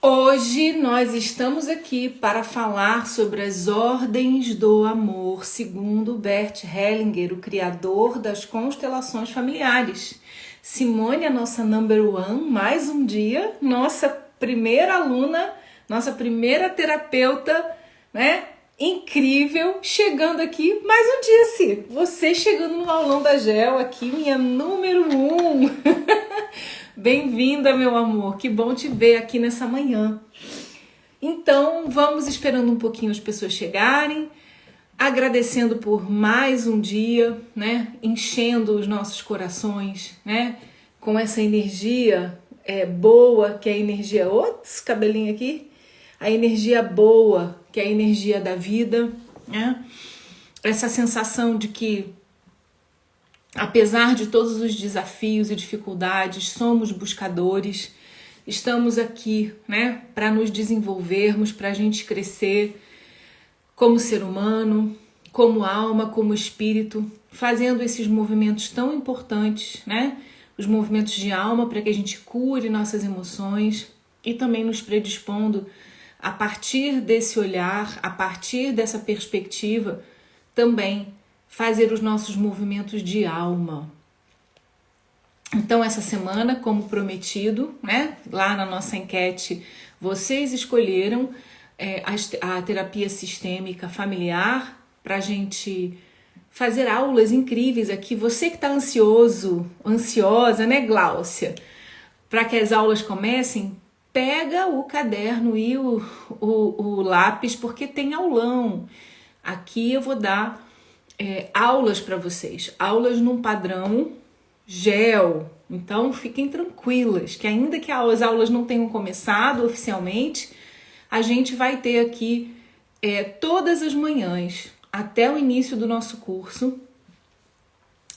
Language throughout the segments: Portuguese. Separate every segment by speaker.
Speaker 1: Hoje nós estamos aqui para falar sobre as ordens do amor, segundo Bert Hellinger, o criador das constelações familiares. Simone, a nossa number one, mais um dia, nossa primeira aluna, nossa primeira terapeuta, né? Incrível, chegando aqui mais um dia, sim. Você chegando no aulão da GEL aqui, minha número um. Bem-vinda, meu amor, que bom te ver aqui nessa manhã. Então, vamos esperando um pouquinho as pessoas chegarem, agradecendo por mais um dia, né? Enchendo os nossos corações, né? Com essa energia boa, que é a energia... Outros cabelinho aqui. A energia boa, que é a energia da vida, né? Essa sensação de que, apesar de todos os desafios e dificuldades, somos buscadores, estamos aqui, né, para nos desenvolvermos, para a gente crescer como ser humano, como alma, como espírito, fazendo esses movimentos tão importantes, né, os movimentos de alma para que a gente cure nossas emoções e também nos predispondo a partir desse olhar, a partir dessa perspectiva, também fazer os nossos movimentos de alma. Então, essa semana, como prometido, né, lá na nossa enquete, vocês escolheram a terapia sistêmica familiar para a gente fazer aulas incríveis aqui. Você que está ansiosa, né, Gláucia, para que as aulas comecem, pega o caderno e o lápis, porque tem aulão. Aqui eu vou dar aulas para vocês, aulas num padrão GEL. Então fiquem tranquilas, que ainda que as aulas não tenham começado oficialmente, a gente vai ter aqui todas as manhãs, até o início do nosso curso,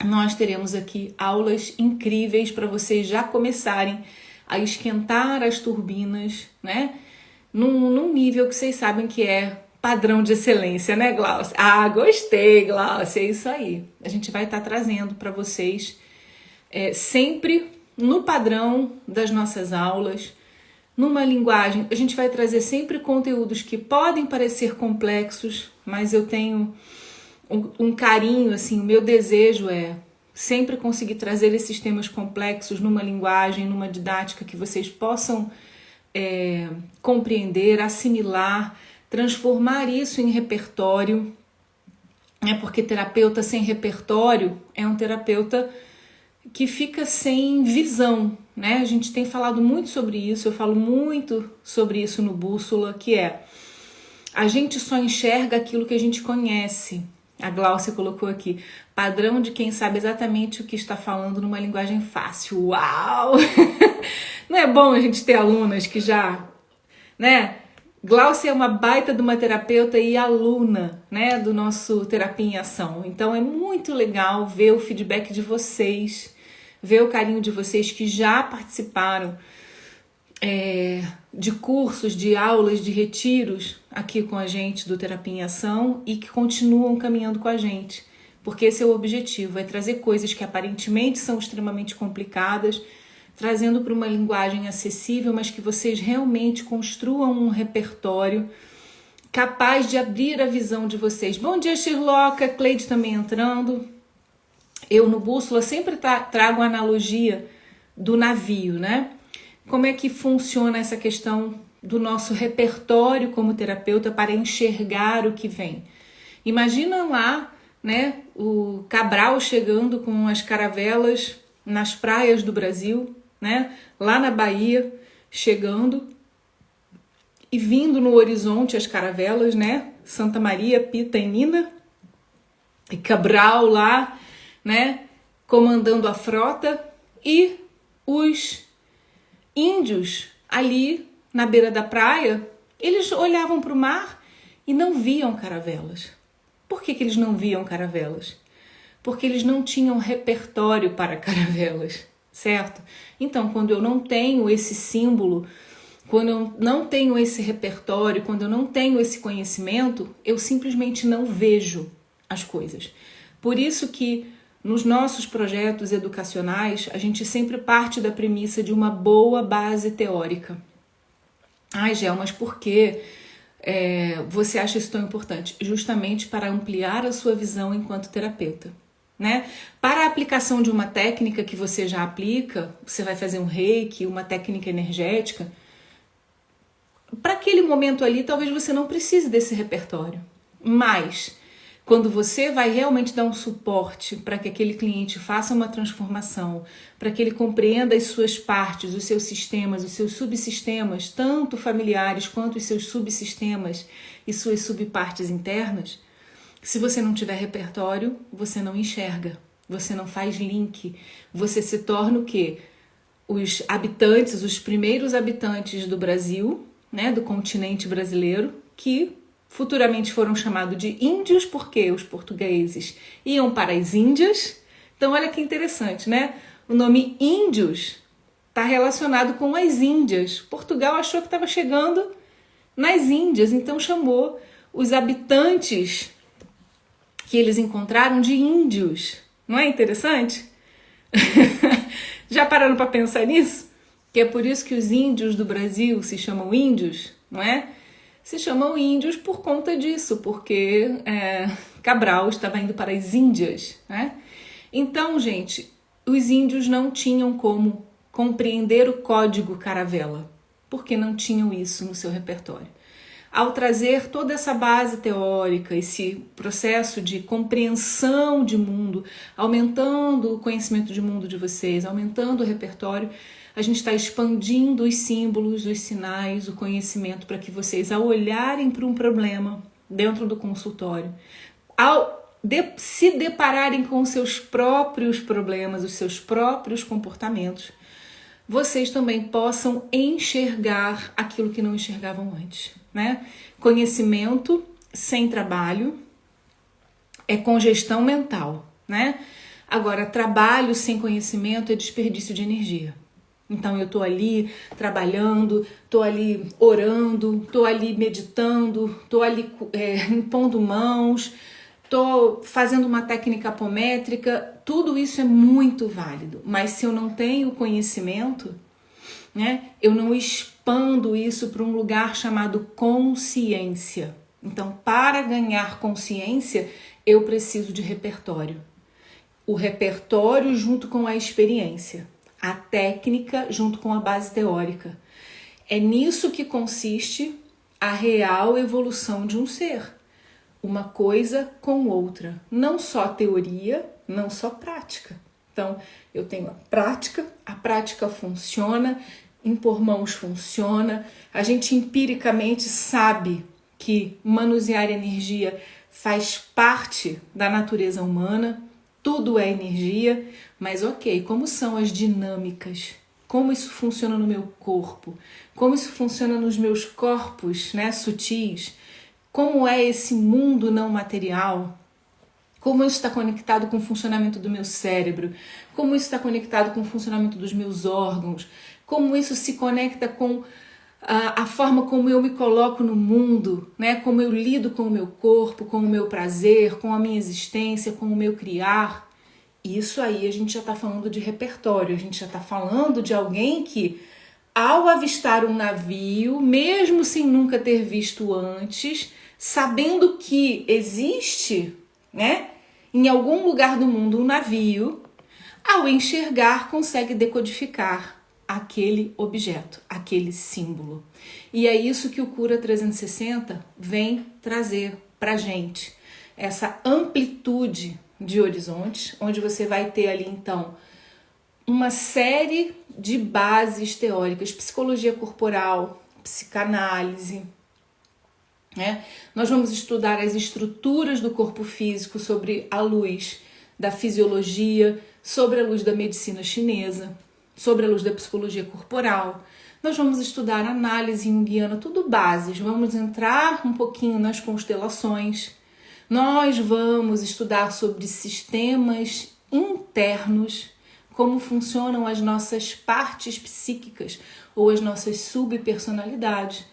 Speaker 1: nós teremos aqui aulas incríveis para vocês já começarem a esquentar as turbinas, né? Num nível que vocês sabem que é padrão de excelência, né, Gláucia? Ah, gostei, Gláucia, é isso aí. A gente vai estar trazendo para vocês sempre no padrão das nossas aulas, numa linguagem, a gente vai trazer sempre conteúdos que podem parecer complexos, mas eu tenho um carinho, assim, o meu desejo é sempre conseguir trazer esses temas complexos numa linguagem, numa didática que vocês possam compreender, assimilar, transformar isso em repertório, né? Porque terapeuta sem repertório é um terapeuta que fica sem visão, né? A gente tem falado muito sobre isso, eu falo muito sobre isso no Bússola, que a gente só enxerga aquilo que a gente conhece. A Gláucia colocou aqui, padrão de quem sabe exatamente o que está falando numa linguagem fácil. Uau! Não é bom a gente ter alunas que já, né? Gláucia é uma baita de uma terapeuta e aluna, né, do nosso Terapia em Ação. Então é muito legal ver o feedback de vocês, ver o carinho de vocês que já participaram de cursos, de aulas, de retiros aqui com a gente do Terapia em Ação e que continuam caminhando com a gente. Porque esse é o objetivo, é trazer coisas que aparentemente são extremamente complicadas, trazendo para uma linguagem acessível, mas que vocês realmente construam um repertório capaz de abrir a visão de vocês. Bom dia, Shirloca, Cleide também entrando. Eu no Bússola sempre trago a analogia do navio, né? Como é que funciona essa questão do nosso repertório como terapeuta para enxergar o que vem? Imagina lá, né, o Cabral chegando com as caravelas nas praias do Brasil, né, lá na Bahia, chegando e vindo no horizonte as caravelas, né, Santa Maria, Pita e Nina, e Cabral lá, né, comandando a frota, e os índios ali na beira da praia, eles olhavam para o mar e não viam caravelas. Por que eles não viam caravelas? Porque eles não tinham repertório para caravelas, certo? Então, quando eu não tenho esse símbolo, quando eu não tenho esse repertório, quando eu não tenho esse conhecimento, eu simplesmente não vejo as coisas. Por isso que nos nossos projetos educacionais, a gente sempre parte da premissa de uma boa base teórica. Ai, Gel, mas por que você acha isso tão importante? Justamente para ampliar a sua visão enquanto terapeuta, né? Para a aplicação de uma técnica que você já aplica, você vai fazer um reiki, uma técnica energética, para aquele momento ali, talvez você não precise desse repertório. Mas, quando você vai realmente dar um suporte para que aquele cliente faça uma transformação, para que ele compreenda as suas partes, os seus sistemas, os seus subsistemas, tanto familiares quanto os seus subsistemas e suas subpartes internas, se você não tiver repertório, você não enxerga, você não faz link, você se torna o quê? Os habitantes, os primeiros habitantes do Brasil, né, do continente brasileiro, que futuramente foram chamados de índios porque os portugueses iam para as Índias. Então olha que interessante, né? O nome índios está relacionado com as Índias. Portugal achou que estava chegando nas Índias, então chamou os habitantes que eles encontraram de índios. Não é interessante? Já pararam para pensar nisso? Que é por isso que os índios do Brasil se chamam índios, não é? Se chamam índios por conta disso, porque Cabral estava indo para as Índias, né? Então, gente, os índios não tinham como compreender o código Caravela, porque não tinham isso no seu repertório. Ao trazer toda essa base teórica, esse processo de compreensão de mundo, aumentando o conhecimento de mundo de vocês, aumentando o repertório, a gente está expandindo os símbolos, os sinais, o conhecimento para que vocês, ao olharem para um problema dentro do consultório, ao se depararem com os seus próprios problemas, os seus próprios comportamentos, vocês também possam enxergar aquilo que não enxergavam antes, né? Conhecimento sem trabalho é congestão mental, né? Agora, trabalho sem conhecimento é desperdício de energia. Então eu tô ali trabalhando, tô ali orando, tô ali meditando, tô ali impondo mãos, tô fazendo uma técnica apométrica, tudo isso é muito válido, mas se eu não tenho conhecimento, né, eu não expando isso para um lugar chamado consciência. Então, para ganhar consciência, eu preciso de repertório. O repertório junto com a experiência, a técnica junto com a base teórica. É nisso que consiste a real evolução de um ser. Uma coisa com outra, não só teoria, não só prática. Então, eu tenho a prática funciona, impor mãos funciona, a gente empiricamente sabe que manusear energia faz parte da natureza humana, tudo é energia, mas ok, como são as dinâmicas? Como isso funciona no meu corpo? Como isso funciona nos meus corpos, né, sutis? Como é esse mundo não material? Como isso está conectado com o funcionamento do meu cérebro? Como isso está conectado com o funcionamento dos meus órgãos? Como isso se conecta com a forma como eu me coloco no mundo, né? Como eu lido com o meu corpo, com o meu prazer, com a minha existência, com o meu criar. Isso aí a gente já está falando de repertório, a gente já está falando de alguém que, ao avistar um navio, mesmo sem nunca ter visto antes, sabendo que existe, né, em algum lugar do mundo um navio, ao enxergar consegue decodificar aquele objeto, aquele símbolo. E é isso que o Cura 360 vem trazer pra gente, essa amplitude de horizontes, onde você vai ter ali então uma série de bases teóricas, psicologia corporal, psicanálise, né? Nós vamos estudar as estruturas do corpo físico sobre a luz da fisiologia, sobre a luz da medicina chinesa, sobre a luz da psicologia corporal. Nós vamos estudar análise junguiana, tudo bases. Vamos entrar um pouquinho nas constelações. Nós vamos estudar sobre sistemas internos, como funcionam as nossas partes psíquicas ou as nossas subpersonalidades.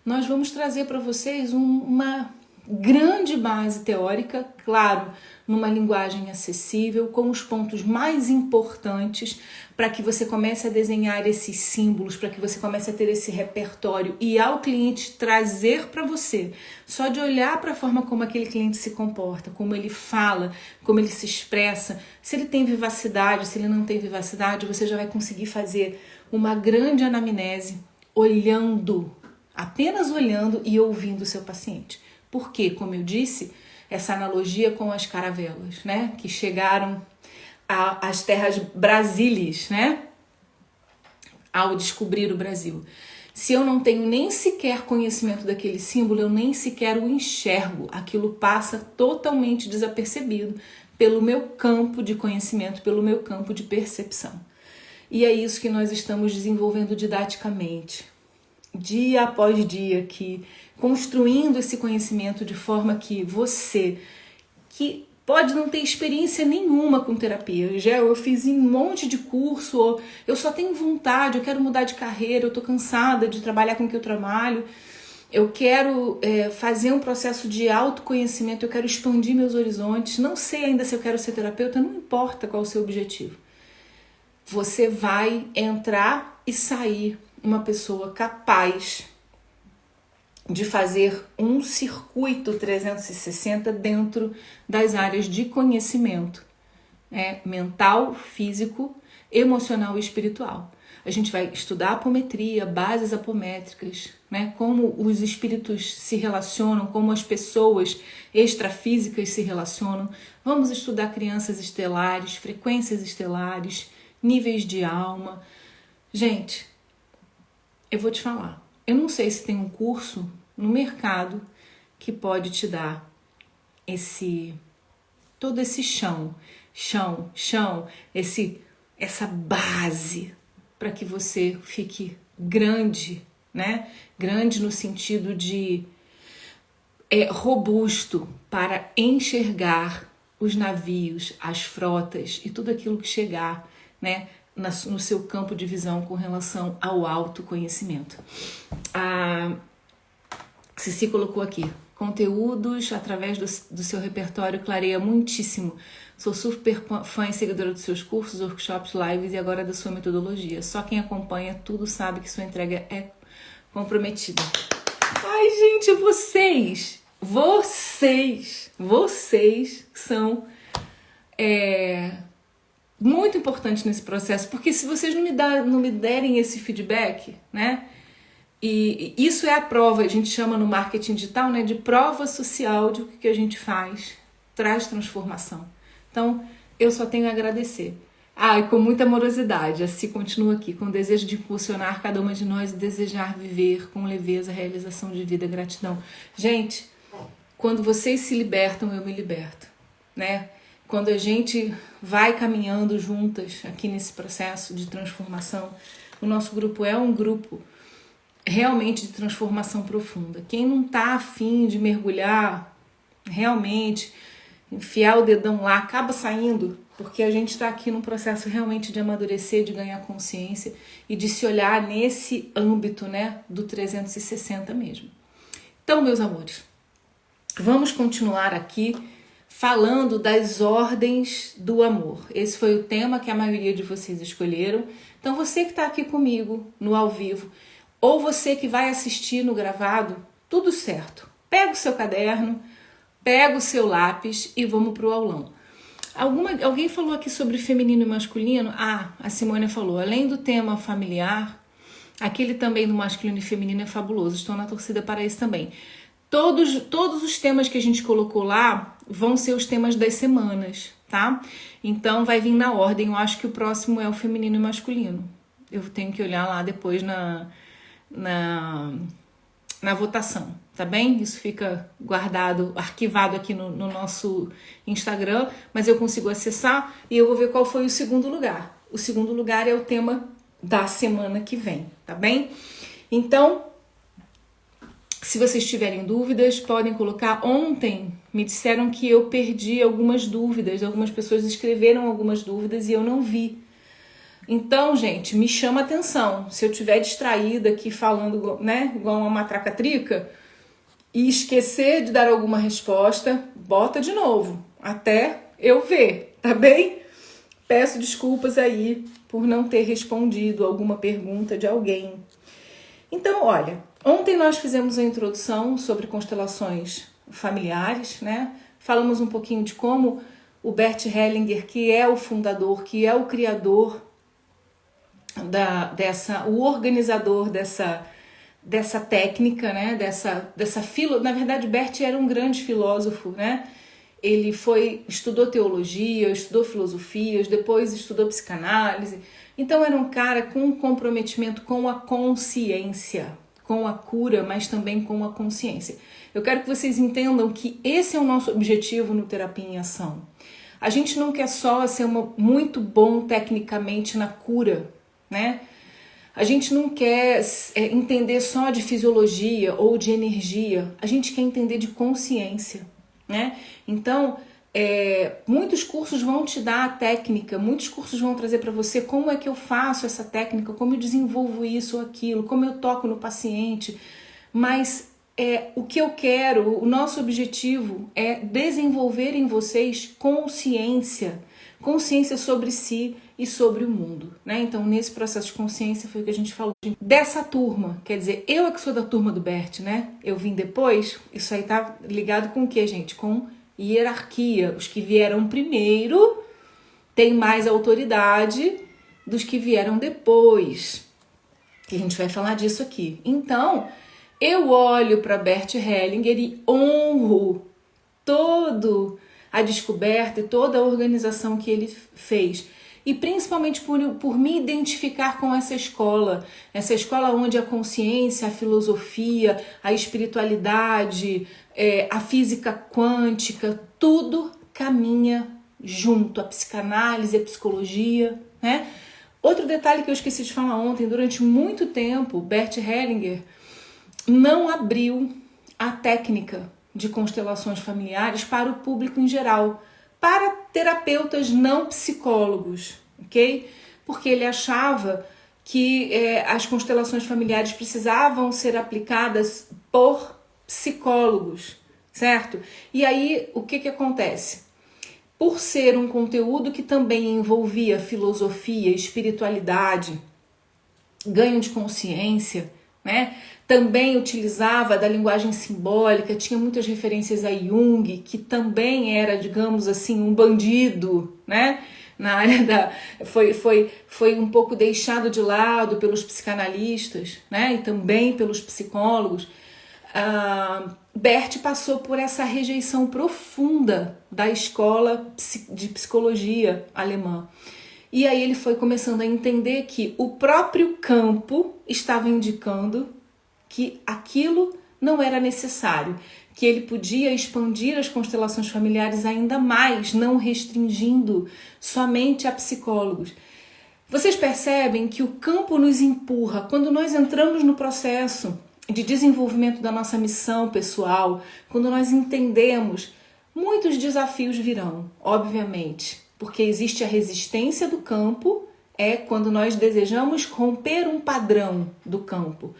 Speaker 1: Nós vamos trazer para vocês uma grande base teórica, claro, numa linguagem acessível, com os pontos mais importantes, para que você comece a desenhar esses símbolos, para que você comece a ter esse repertório e ao cliente trazer para você, só de olhar para a forma como aquele cliente se comporta, como ele fala, como ele se expressa, se ele tem vivacidade, se ele não tem vivacidade, você já vai conseguir fazer uma grande anamnese olhando, apenas olhando e ouvindo o seu paciente. Porque, como eu disse, essa analogia com as caravelas, né, que chegaram às terras brasílias, né, ao descobrir o Brasil. Se eu não tenho nem sequer conhecimento daquele símbolo, eu nem sequer o enxergo. Aquilo passa totalmente desapercebido pelo meu campo de conhecimento, pelo meu campo de percepção. E é isso que nós estamos desenvolvendo didaticamente, dia após dia aqui, construindo esse conhecimento de forma que você, que pode não ter experiência nenhuma com terapia, eu fiz um monte de curso, ou eu só tenho vontade, eu quero mudar de carreira, eu tô cansada de trabalhar com o que eu trabalho, eu quero fazer um processo de autoconhecimento, eu quero expandir meus horizontes, não sei ainda se eu quero ser terapeuta, não importa qual é o seu objetivo. Você vai entrar e sair uma pessoa capaz de fazer um circuito 360 dentro das áreas de conhecimento, mental, físico, emocional e espiritual. A gente vai estudar apometria, bases apométricas, né? Como os espíritos se relacionam, como as pessoas extrafísicas se relacionam. Vamos estudar crianças estelares, frequências estelares, níveis de alma. Gente, eu vou te falar, eu não sei se tem um curso no mercado que pode te dar todo esse chão, essa base para que você fique grande, né? Grande no sentido de robusto para enxergar os navios, as frotas e tudo aquilo que chegar, né, no seu campo de visão com relação ao autoconhecimento. A Cici colocou aqui, conteúdos através do seu repertório clareia muitíssimo. Sou super fã e seguidora dos seus cursos, workshops, lives e agora da sua metodologia. Só quem acompanha tudo sabe que sua entrega é comprometida. Ai, gente, vocês são muito importantes nesse processo, porque se vocês não me derem esse feedback, né? E isso é a prova, a gente chama no marketing digital, né, de prova social de o que a gente faz, traz transformação. Então, eu só tenho a agradecer. E com muita amorosidade, assim continua aqui, com o desejo de impulsionar cada uma de nós e desejar viver com leveza a realização de vida, gratidão. Gente, quando vocês se libertam, eu me liberto, né? Quando a gente vai caminhando juntas aqui nesse processo de transformação, o nosso grupo é um grupo realmente de transformação profunda. Quem não tá afim de mergulhar, realmente, enfiar o dedão lá, acaba saindo, porque a gente está aqui num processo realmente de amadurecer, de ganhar consciência e de se olhar nesse âmbito, né, do 360 mesmo. Então, meus amores, vamos continuar aqui falando das ordens do amor. Esse foi o tema que a maioria de vocês escolheram. Então, você que está aqui comigo no ao vivo, ou você que vai assistir no gravado, tudo certo. Pega o seu caderno, pega o seu lápis e vamos pro aulão. Alguém falou aqui sobre feminino e masculino? A Simônia falou, além do tema familiar, aquele também do masculino e feminino é fabuloso. Estou na torcida para isso também. Todos os temas que a gente colocou lá vão ser os temas das semanas, tá? Então vai vir na ordem. Eu acho que o próximo é o feminino e masculino. Eu tenho que olhar lá depois na votação, tá bem? Isso fica guardado, arquivado aqui no nosso Instagram, mas eu consigo acessar e eu vou ver qual foi o segundo lugar. O segundo lugar é o tema da semana que vem, tá bem? Então, se vocês tiverem dúvidas, podem colocar. Ontem me disseram que eu perdi algumas dúvidas, algumas pessoas escreveram algumas dúvidas e eu não vi. Então, gente, me chama atenção. Se eu estiver distraída aqui falando, né, igual uma matraca-trica, e esquecer de dar alguma resposta, bota de novo. até eu ver, tá bem? Peço desculpas aí por não ter respondido alguma pergunta de alguém. Então, olha, ontem nós fizemos a introdução sobre constelações familiares, né? Falamos um pouquinho de como o Bert Hellinger, que é o fundador, que é o criador o organizador dessa técnica, né? Na verdade, Bert era um grande filósofo, né? Ele estudou teologia, estudou filosofias, depois estudou psicanálise. Então era um cara com um comprometimento com a consciência, com a cura, mas também com a consciência. Eu quero que vocês entendam que esse é o nosso objetivo no Terapia em Ação. A gente não quer só ser muito bom tecnicamente na cura, né? A gente não quer entender só de fisiologia ou de energia, a gente quer entender de consciência, né? Então, muitos cursos vão te dar a técnica, muitos cursos vão trazer para você como é que eu faço essa técnica, como eu desenvolvo isso ou aquilo, como eu toco no paciente, mas o que eu quero, o nosso objetivo é desenvolver em vocês consciência sobre si e sobre o mundo, né? Então, nesse processo de consciência foi o que a gente falou dessa turma. Quer dizer, eu é que sou da turma do Bert, né? Eu vim depois, isso aí tá ligado com o quê, gente? Com hierarquia. Os que vieram primeiro têm mais autoridade dos que vieram depois. Que a gente vai falar disso aqui. Então, eu olho para Bert Hellinger e honro todo a descoberta e toda a organização que ele fez. E principalmente por me identificar com essa escola onde a consciência, a filosofia, a espiritualidade, a física quântica, tudo caminha junto, a psicanálise, a psicologia, né? Outro detalhe que eu esqueci de falar ontem, durante muito tempo, Bert Hellinger não abriu a técnica de constelações familiares para o público em geral, para terapeutas não psicólogos, ok? Porque ele achava que as constelações familiares precisavam ser aplicadas por psicólogos, certo? E aí, o que acontece? Por ser um conteúdo que também envolvia filosofia, espiritualidade, ganho de consciência, né? Também utilizava da linguagem simbólica, tinha muitas referências a Jung, que também era, digamos assim, um bandido, né? Na área foi um pouco deixado de lado pelos psicanalistas, né? E também pelos psicólogos. Bert passou por essa rejeição profunda da escola de psicologia alemã. E aí ele foi começando a entender que o próprio campo estava indicando que aquilo não era necessário, que ele podia expandir as constelações familiares ainda mais, não restringindo somente a psicólogos. Vocês percebem que o campo nos empurra quando nós entramos no processo de desenvolvimento da nossa missão pessoal, quando nós entendemos, muitos desafios virão, obviamente, porque existe a resistência do campo, quando nós desejamos romper um padrão do campo.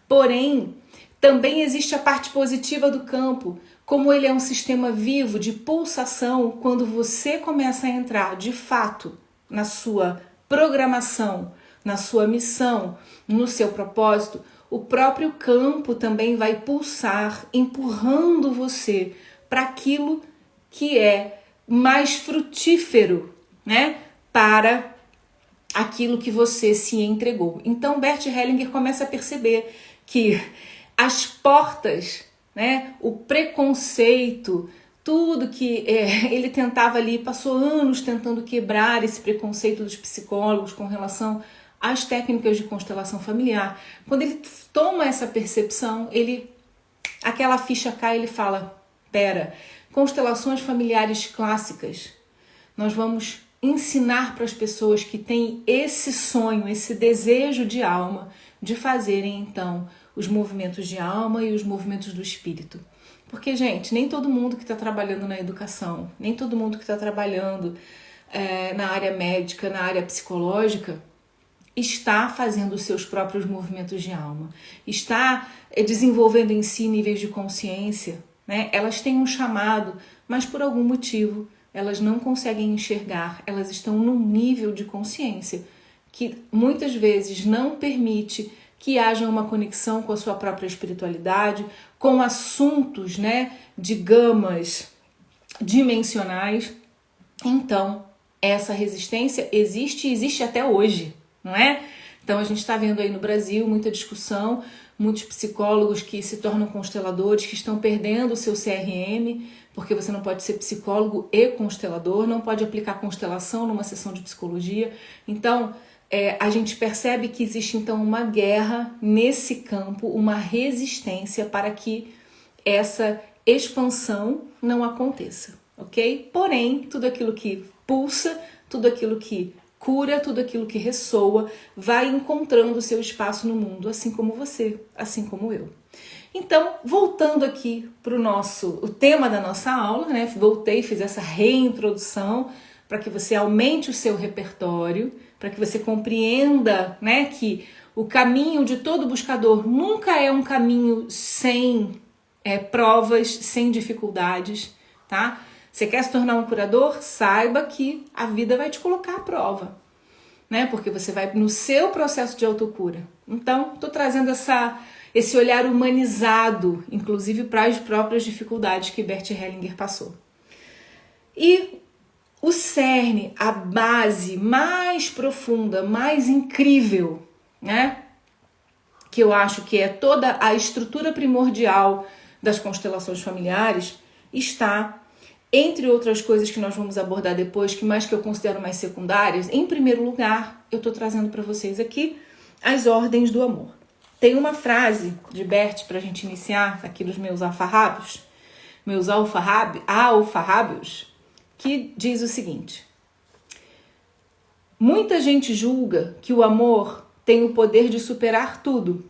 Speaker 1: Porém, também existe a parte positiva do campo, como ele é um sistema vivo de pulsação, quando você começa a entrar de fato na sua programação, na sua missão, no seu propósito, o próprio campo também vai pulsar, empurrando você para aquilo que é mais frutífero, né? Para aquilo que você se entregou. Então, Bert Hellinger começa a perceber que as portas, né, o preconceito, tudo que ele tentava ali, passou anos tentando quebrar esse preconceito dos psicólogos com relação às técnicas de constelação familiar. Quando ele toma essa percepção, aquela ficha cai e ele fala, pera, constelações familiares clássicas, nós vamos ensinar para as pessoas que têm esse sonho, esse desejo de alma, de fazerem então os movimentos de alma e os movimentos do espírito. Porque, gente, nem todo mundo que está trabalhando na educação, nem todo mundo que está trabalhando na área médica, na área psicológica, está fazendo os seus próprios movimentos de alma, está desenvolvendo em si níveis de consciência, né? Elas têm um chamado, mas por algum motivo elas não conseguem enxergar, elas estão num nível de consciência que muitas vezes não permite que haja uma conexão com a sua própria espiritualidade, com assuntos, né, de gamas dimensionais. Então, essa resistência existe e existe até hoje, não é? Então, a gente está vendo aí no Brasil muita discussão, muitos psicólogos que se tornam consteladores, que estão perdendo o seu CRM, porque você não pode ser psicólogo e constelador, não pode aplicar constelação numa sessão de psicologia. Então, a gente percebe que existe então uma guerra nesse campo, uma resistência para que essa expansão não aconteça, ok? Porém, tudo aquilo que pulsa, tudo aquilo que cura, tudo aquilo que ressoa, vai encontrando o seu espaço no mundo, assim como você, assim como eu. Então, voltando aqui para o tema da nossa aula, né? Voltei, fiz essa reintrodução para que você aumente o seu repertório, para que você compreenda, né, que o caminho de todo buscador nunca é um caminho sem provas, sem dificuldades, tá? Você quer se tornar um curador? Saiba que a vida vai te colocar à prova, né? Porque você vai no seu processo de autocura. Então, estou trazendo esse olhar humanizado, inclusive para as próprias dificuldades que Bert Hellinger passou. E o cerne, a base mais profunda, mais incrível, né? Que eu acho que é toda a estrutura primordial das constelações familiares, está, entre outras coisas que nós vamos abordar depois, que eu considero mais secundárias. Em primeiro lugar, eu estou trazendo para vocês aqui as ordens do amor. Tem uma frase de Bert para a gente iniciar aqui dos meus alfarrábios, que diz o seguinte: muita gente julga que o amor tem o poder de superar tudo,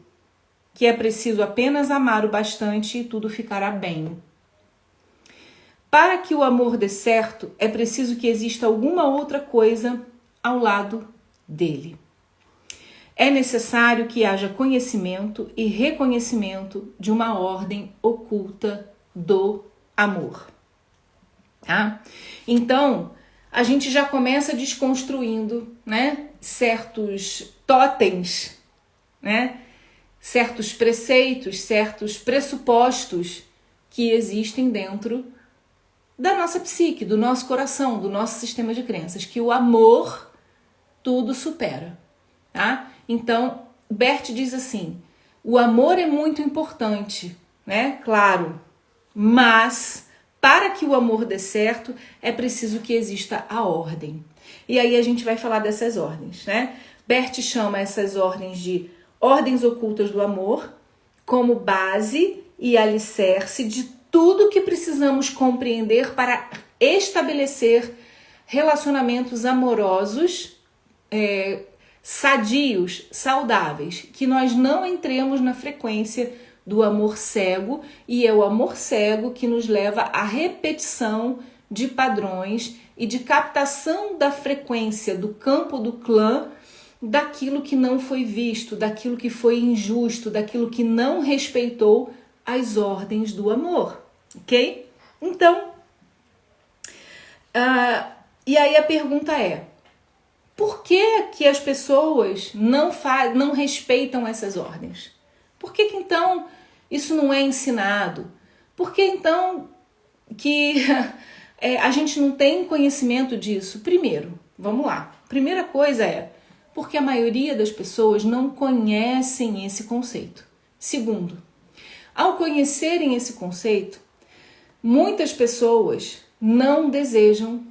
Speaker 1: que é preciso apenas amar o bastante e tudo ficará bem. Para que o amor dê certo, é preciso que exista alguma outra coisa ao lado dele. É necessário que haja conhecimento e reconhecimento de uma ordem oculta do amor. Tá? Então, a gente já começa desconstruindo, né, certos totens, né, certos preceitos, certos pressupostos que existem dentro da nossa psique, do nosso coração, do nosso sistema de crenças, que o amor tudo supera, tá? Então, Bert diz assim: o amor é muito importante, né? Claro, mas para que o amor dê certo, é preciso que exista a ordem. E aí a gente vai falar dessas ordens, né? Bert chama essas ordens de ordens ocultas do amor, como base e alicerce de tudo que precisamos compreender para estabelecer relacionamentos amorosos, sadios, saudáveis, que nós não entremos na frequência do amor cego, e é o amor cego que nos leva à repetição de padrões e de captação da frequência do campo do clã, daquilo que não foi visto, daquilo que foi injusto, daquilo que não respeitou as ordens do amor, ok? Então, e aí a pergunta é: por que as pessoas não respeitam essas ordens? Por que então isso não é ensinado? Por que então que a gente não tem conhecimento disso? Primeiro, vamos lá. Primeira coisa é porque a maioria das pessoas não conhecem esse conceito. Segundo, ao conhecerem esse conceito, muitas pessoas não desejam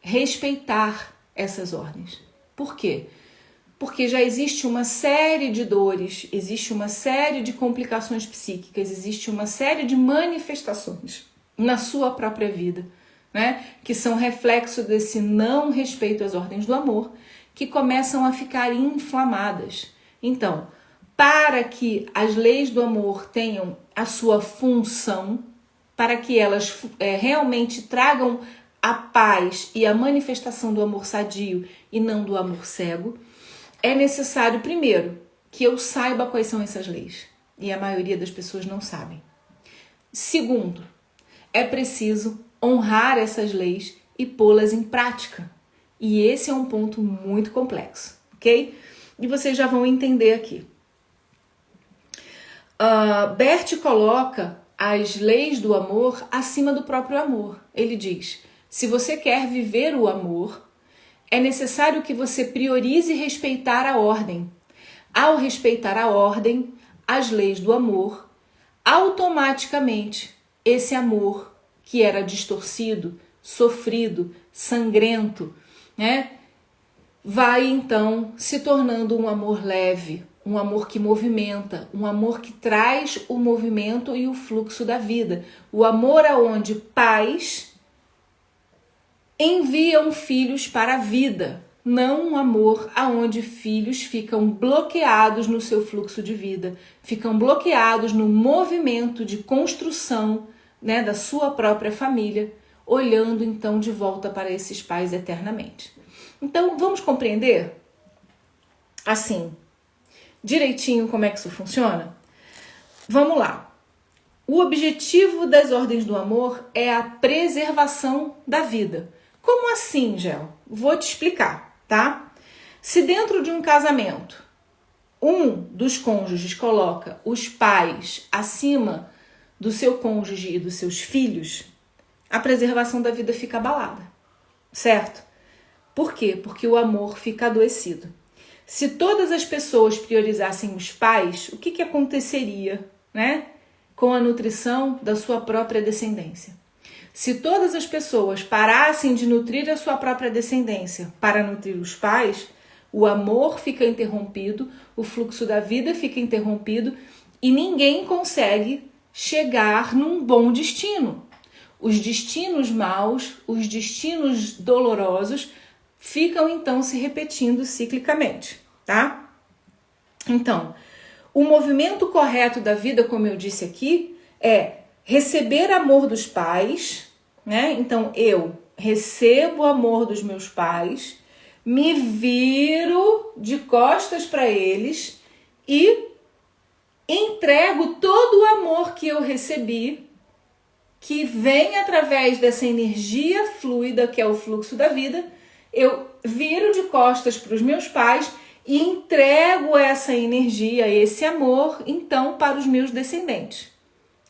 Speaker 1: respeitar essas ordens. Por quê? Porque já existe uma série de dores, existe uma série de complicações psíquicas, existe uma série de manifestações na sua própria vida, né? Que são reflexo desse não respeito às ordens do amor, que começam a ficar inflamadas. Então, para que as leis do amor tenham a sua função, para que elas realmente tragam a paz e a manifestação do amor sadio e não do amor cego, é necessário, primeiro, que eu saiba quais são essas leis. E a maioria das pessoas não sabem. Segundo, é preciso honrar essas leis e pô-las em prática. E esse é um ponto muito complexo, ok? E vocês já vão entender aqui. Bert coloca as leis do amor acima do próprio amor. Ele diz, se você quer viver o amor, é necessário que você priorize respeitar a ordem. Ao respeitar a ordem, as leis do amor, automaticamente esse amor que era distorcido, sofrido, sangrento, né, vai então se tornando um amor leve, um amor que movimenta, um amor que traz o movimento e o fluxo da vida. O amor aonde pais enviam filhos para a vida, não um amor aonde filhos ficam bloqueados no seu fluxo de vida, ficam bloqueados no movimento de construção, né, da sua própria família, olhando então de volta para esses pais eternamente. Então, vamos compreender, assim, direitinho como é que isso funciona? Vamos lá. O objetivo das ordens do amor é a preservação da vida. Como assim, Gel? Vou te explicar, tá? Se dentro de um casamento, um dos cônjuges coloca os pais acima do seu cônjuge e dos seus filhos, a preservação da vida fica abalada, certo? Por quê? Porque o amor fica adoecido. Se todas as pessoas priorizassem os pais, o que aconteceria, né, com a nutrição da sua própria descendência? Se todas as pessoas parassem de nutrir a sua própria descendência para nutrir os pais, o amor fica interrompido, o fluxo da vida fica interrompido e ninguém consegue chegar num bom destino. Os destinos maus, os destinos dolorosos ficam então se repetindo ciclicamente, tá? Então, o movimento correto da vida, como eu disse aqui, é receber amor dos pais, né? Então, eu recebo o amor dos meus pais, me viro de costas para eles e entrego todo o amor que eu recebi, que vem através dessa energia fluida, que é o fluxo da vida. Eu viro de costas para os meus pais e entrego essa energia, esse amor, então, para os meus descendentes,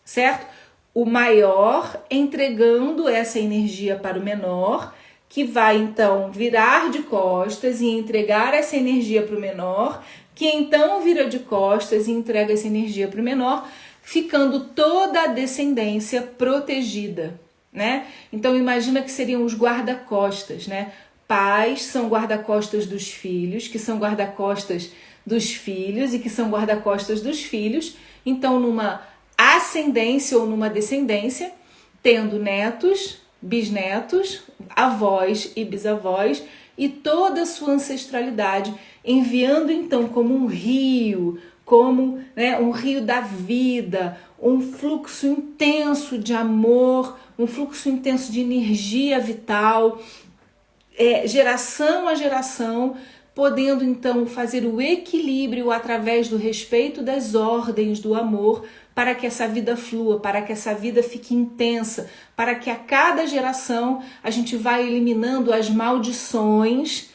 Speaker 1: certo? O maior entregando essa energia para o menor, que vai, então, virar de costas e entregar essa energia para o menor, que então vira de costas e entrega essa energia para o menor, ficando toda a descendência protegida, né? Então, imagina que seriam os guarda-costas, né? Pais são guarda-costas dos filhos, que são guarda-costas dos filhos e que são guarda-costas dos filhos. Então, numa ascendência ou numa descendência, tendo netos, bisnetos, avós e bisavós e toda a sua ancestralidade, enviando então como um rio, como, né, um rio da vida, um fluxo intenso de amor, um fluxo intenso de energia vital, geração a geração, podendo então fazer o equilíbrio através do respeito das ordens do amor, para que essa vida flua, para que essa vida fique intensa, para que a cada geração a gente vá eliminando as maldições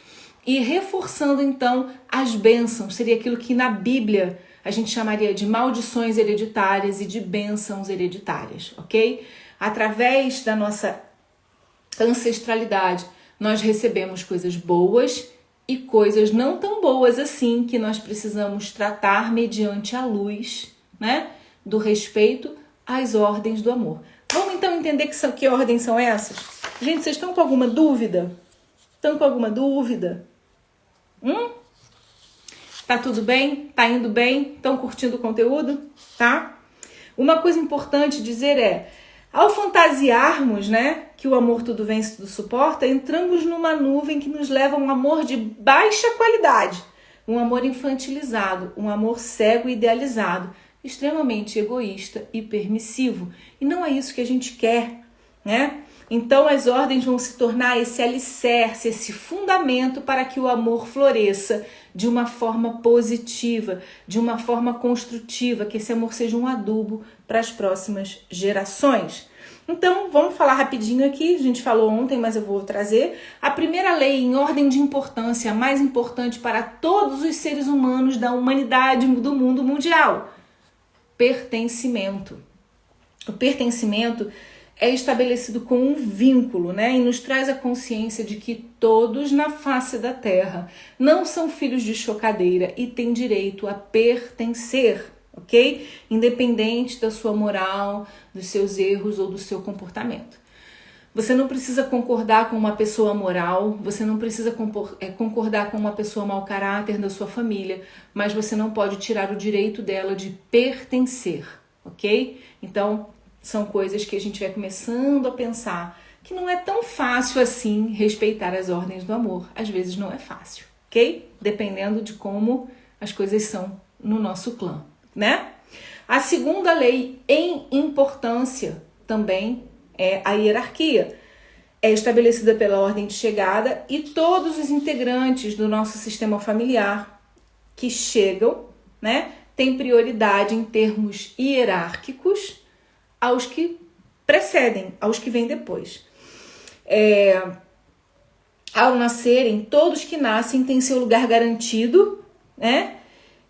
Speaker 1: e reforçando então as bênçãos. Seria aquilo que na Bíblia a gente chamaria de maldições hereditárias e de bênçãos hereditárias, ok? Através da nossa ancestralidade, nós recebemos coisas boas e coisas não tão boas assim, que nós precisamos tratar mediante a luz, né, do respeito às ordens do amor. Vamos então entender que ordens são essas? Gente, vocês estão com alguma dúvida? Estão com alguma dúvida? Tá tudo bem? Tá indo bem? Estão curtindo o conteúdo? Tá? Uma coisa importante dizer é, ao fantasiarmos, né, que o amor tudo vence, tudo suporta, entramos numa nuvem que nos leva a um amor de baixa qualidade, um amor infantilizado, um amor cego e idealizado, extremamente egoísta e permissivo. E não é isso que a gente quer, né? Então as ordens vão se tornar esse alicerce, esse fundamento para que o amor floresça de uma forma positiva, de uma forma construtiva, que esse amor seja um adubo para as próximas gerações. Então, vamos falar rapidinho aqui, a gente falou ontem, mas eu vou trazer. A primeira lei em ordem de importância, a mais importante para todos os seres humanos da humanidade, do mundo mundial: pertencimento. O pertencimento é estabelecido com um vínculo, né? E nos traz a consciência de que todos na face da Terra não são filhos de chocadeira e têm direito a pertencer, ok? Independente da sua moral, dos seus erros ou do seu comportamento. Você não precisa concordar com uma pessoa moral, você não precisa concordar com uma pessoa mau caráter da sua família, mas você não pode tirar o direito dela de pertencer, ok? Então, são coisas que a gente vai começando a pensar que não é tão fácil assim respeitar as ordens do amor. Às vezes não é fácil, ok? Dependendo de como as coisas são no nosso clã, né? A segunda lei em importância também é a hierarquia. É estabelecida pela ordem de chegada e todos os integrantes do nosso sistema familiar que chegam, né, têm prioridade em termos hierárquicos aos que precedem, aos que vêm depois. Ao nascerem, todos que nascem têm seu lugar garantido, né?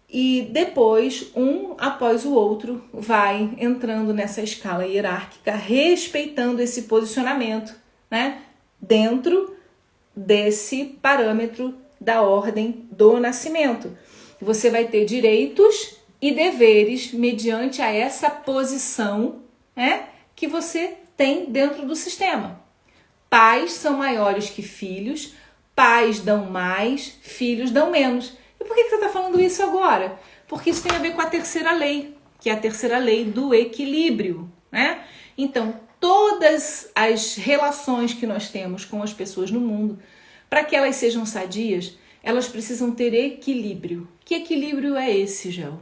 Speaker 1: E depois, um após o outro, vai entrando nessa escala hierárquica, respeitando esse posicionamento, né? Dentro desse parâmetro da ordem do nascimento. Você vai ter direitos e deveres mediante a essa posição, né, que você tem dentro do sistema. Pais são maiores que filhos, pais dão mais, filhos dão menos. E por que você está falando isso agora? Porque isso tem a ver com a terceira lei, que é a terceira lei do equilíbrio, né? Então, todas as relações que nós temos com as pessoas no mundo, para que elas sejam sadias, elas precisam ter equilíbrio. Que equilíbrio é esse, Gel?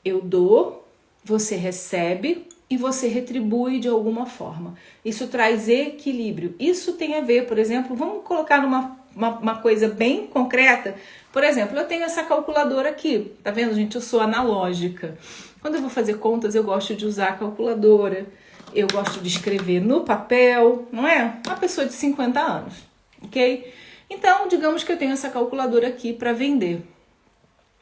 Speaker 1: Eu dou, você recebe e você retribui de alguma forma. Isso traz equilíbrio. Isso tem a ver, por exemplo, vamos colocar numa coisa bem concreta. Por exemplo, eu tenho essa calculadora aqui. Tá vendo, gente? Eu sou analógica. Quando eu vou fazer contas, eu gosto de usar a calculadora. Eu gosto de escrever no papel, não é? Uma pessoa de 50 anos, ok? Então, digamos que eu tenho essa calculadora aqui para vender.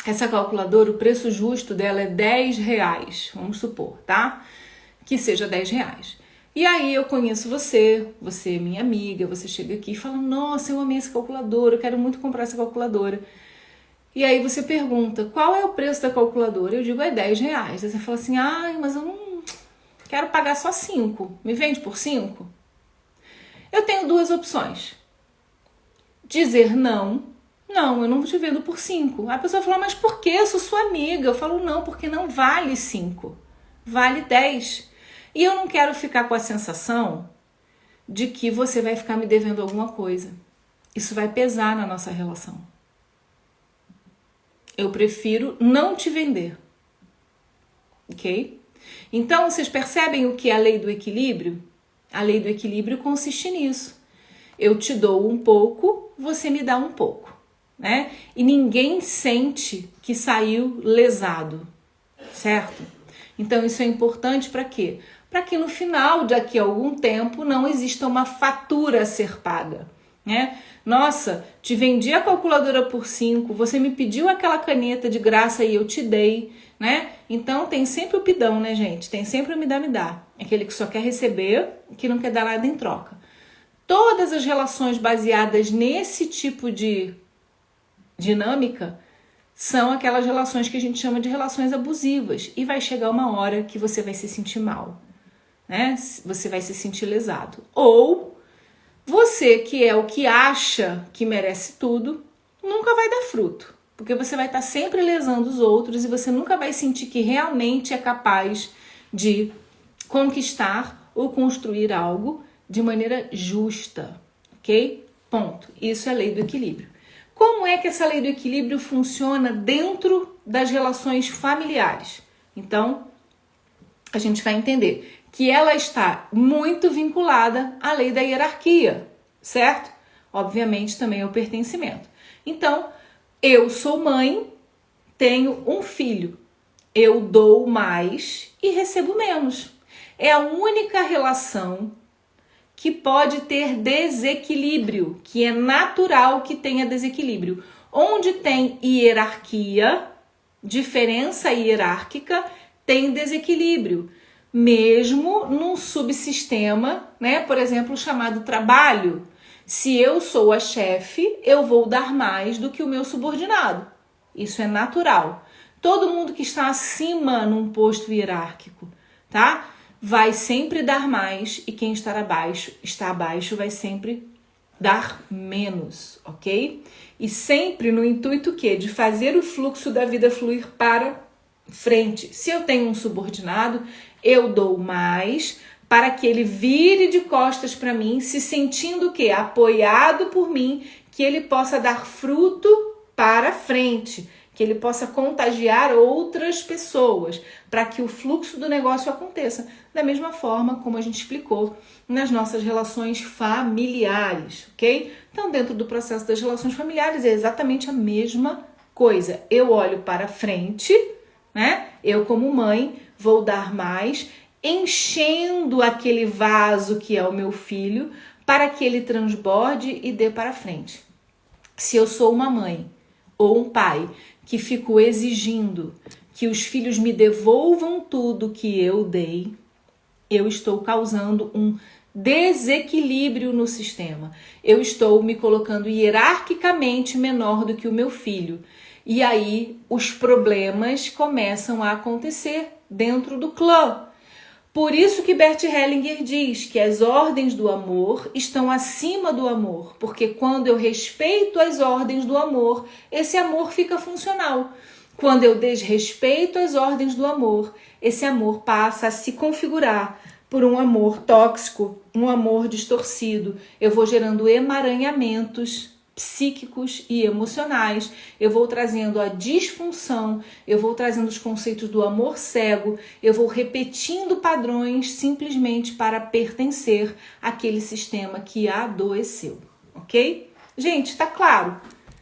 Speaker 1: Essa calculadora, o preço justo dela é R$10, vamos supor, tá? Que seja R$10. E aí eu conheço você é minha amiga, você chega aqui e fala: nossa, eu amei essa calculadora, eu quero muito comprar essa calculadora. E aí você pergunta: qual é o preço da calculadora? Eu digo: é R$10. Aí você fala assim: ai, mas eu não quero pagar só 5, me vende por 5? Eu tenho duas opções. Dizer não, eu não te vendo por 5. A pessoa fala: mas por que? Eu sou sua amiga. Eu falo: não, porque não vale 5, vale 10. E eu não quero ficar com a sensação de que você vai ficar me devendo alguma coisa. Isso vai pesar na nossa relação. Eu prefiro não te vender. Ok? Então, vocês percebem o que é a lei do equilíbrio? A lei do equilíbrio consiste nisso. Eu te dou um pouco, você me dá um pouco, né? E ninguém sente que saiu lesado, certo? Então, isso é importante para quê? Para que no final, daqui a algum tempo, não exista uma fatura a ser paga, né? Nossa, te vendi a calculadora por 5, você me pediu aquela caneta de graça e eu te dei, né? Então tem sempre o pidão, né, gente? Tem sempre o me dá. Aquele que só quer receber e que não quer dar nada em troca. Todas as relações baseadas nesse tipo de dinâmica são aquelas relações que a gente chama de relações abusivas. E vai chegar uma hora que você vai se sentir mal, né? Você vai se sentir lesado. Ou você, que é o que acha que merece tudo, nunca vai dar fruto. Porque você vai estar sempre lesando os outros e você nunca vai sentir que realmente é capaz de conquistar ou construir algo de maneira justa, ok? Ponto. Isso é a lei do equilíbrio. Como é que essa lei do equilíbrio funciona dentro das relações familiares? Então, a gente vai entender que ela está muito vinculada à lei da hierarquia, certo? Obviamente também ao pertencimento. Então, eu sou mãe, tenho um filho. Eu dou mais e recebo menos. É a única relação que pode ter desequilíbrio, que é natural que tenha desequilíbrio. Onde tem hierarquia, diferença hierárquica, tem desequilíbrio. Mesmo num subsistema, né, por exemplo, chamado trabalho. Se eu sou a chefe, eu vou dar mais do que o meu subordinado. Isso é natural. Todo mundo que está acima num posto hierárquico, tá? Vai sempre dar mais e quem está abaixo vai sempre dar menos, ok? E sempre no intuito que de fazer o fluxo da vida fluir para frente. Se eu tenho um subordinado, eu dou mais para que ele vire de costas para mim, se sentindo que apoiado por mim, que ele possa dar fruto para frente, que ele possa contagiar outras pessoas, para que o fluxo do negócio aconteça. Da mesma forma como a gente explicou nas nossas relações familiares, ok? Então, dentro do processo das relações familiares é exatamente a mesma coisa. Eu olho para frente, né? Eu como mãe vou dar mais, enchendo aquele vaso que é o meu filho, para que ele transborde e dê para frente. Se eu sou uma mãe ou um pai que fico exigindo que os filhos me devolvam tudo que eu dei, eu estou causando um desequilíbrio no sistema. Eu estou me colocando hierarquicamente menor do que o meu filho. E aí os problemas começam a acontecer dentro do clã. Por isso que Bert Hellinger diz que as ordens do amor estão acima do amor, porque quando eu respeito as ordens do amor, esse amor fica funcional. Quando eu desrespeito as ordens do amor, esse amor passa a se configurar por um amor tóxico, um amor distorcido. Eu vou gerando emaranhamentos psíquicos e emocionais, eu vou trazendo a disfunção, eu vou trazendo os conceitos do amor cego, eu vou repetindo padrões simplesmente para pertencer àquele sistema que adoeceu, ok? Gente, tá claro?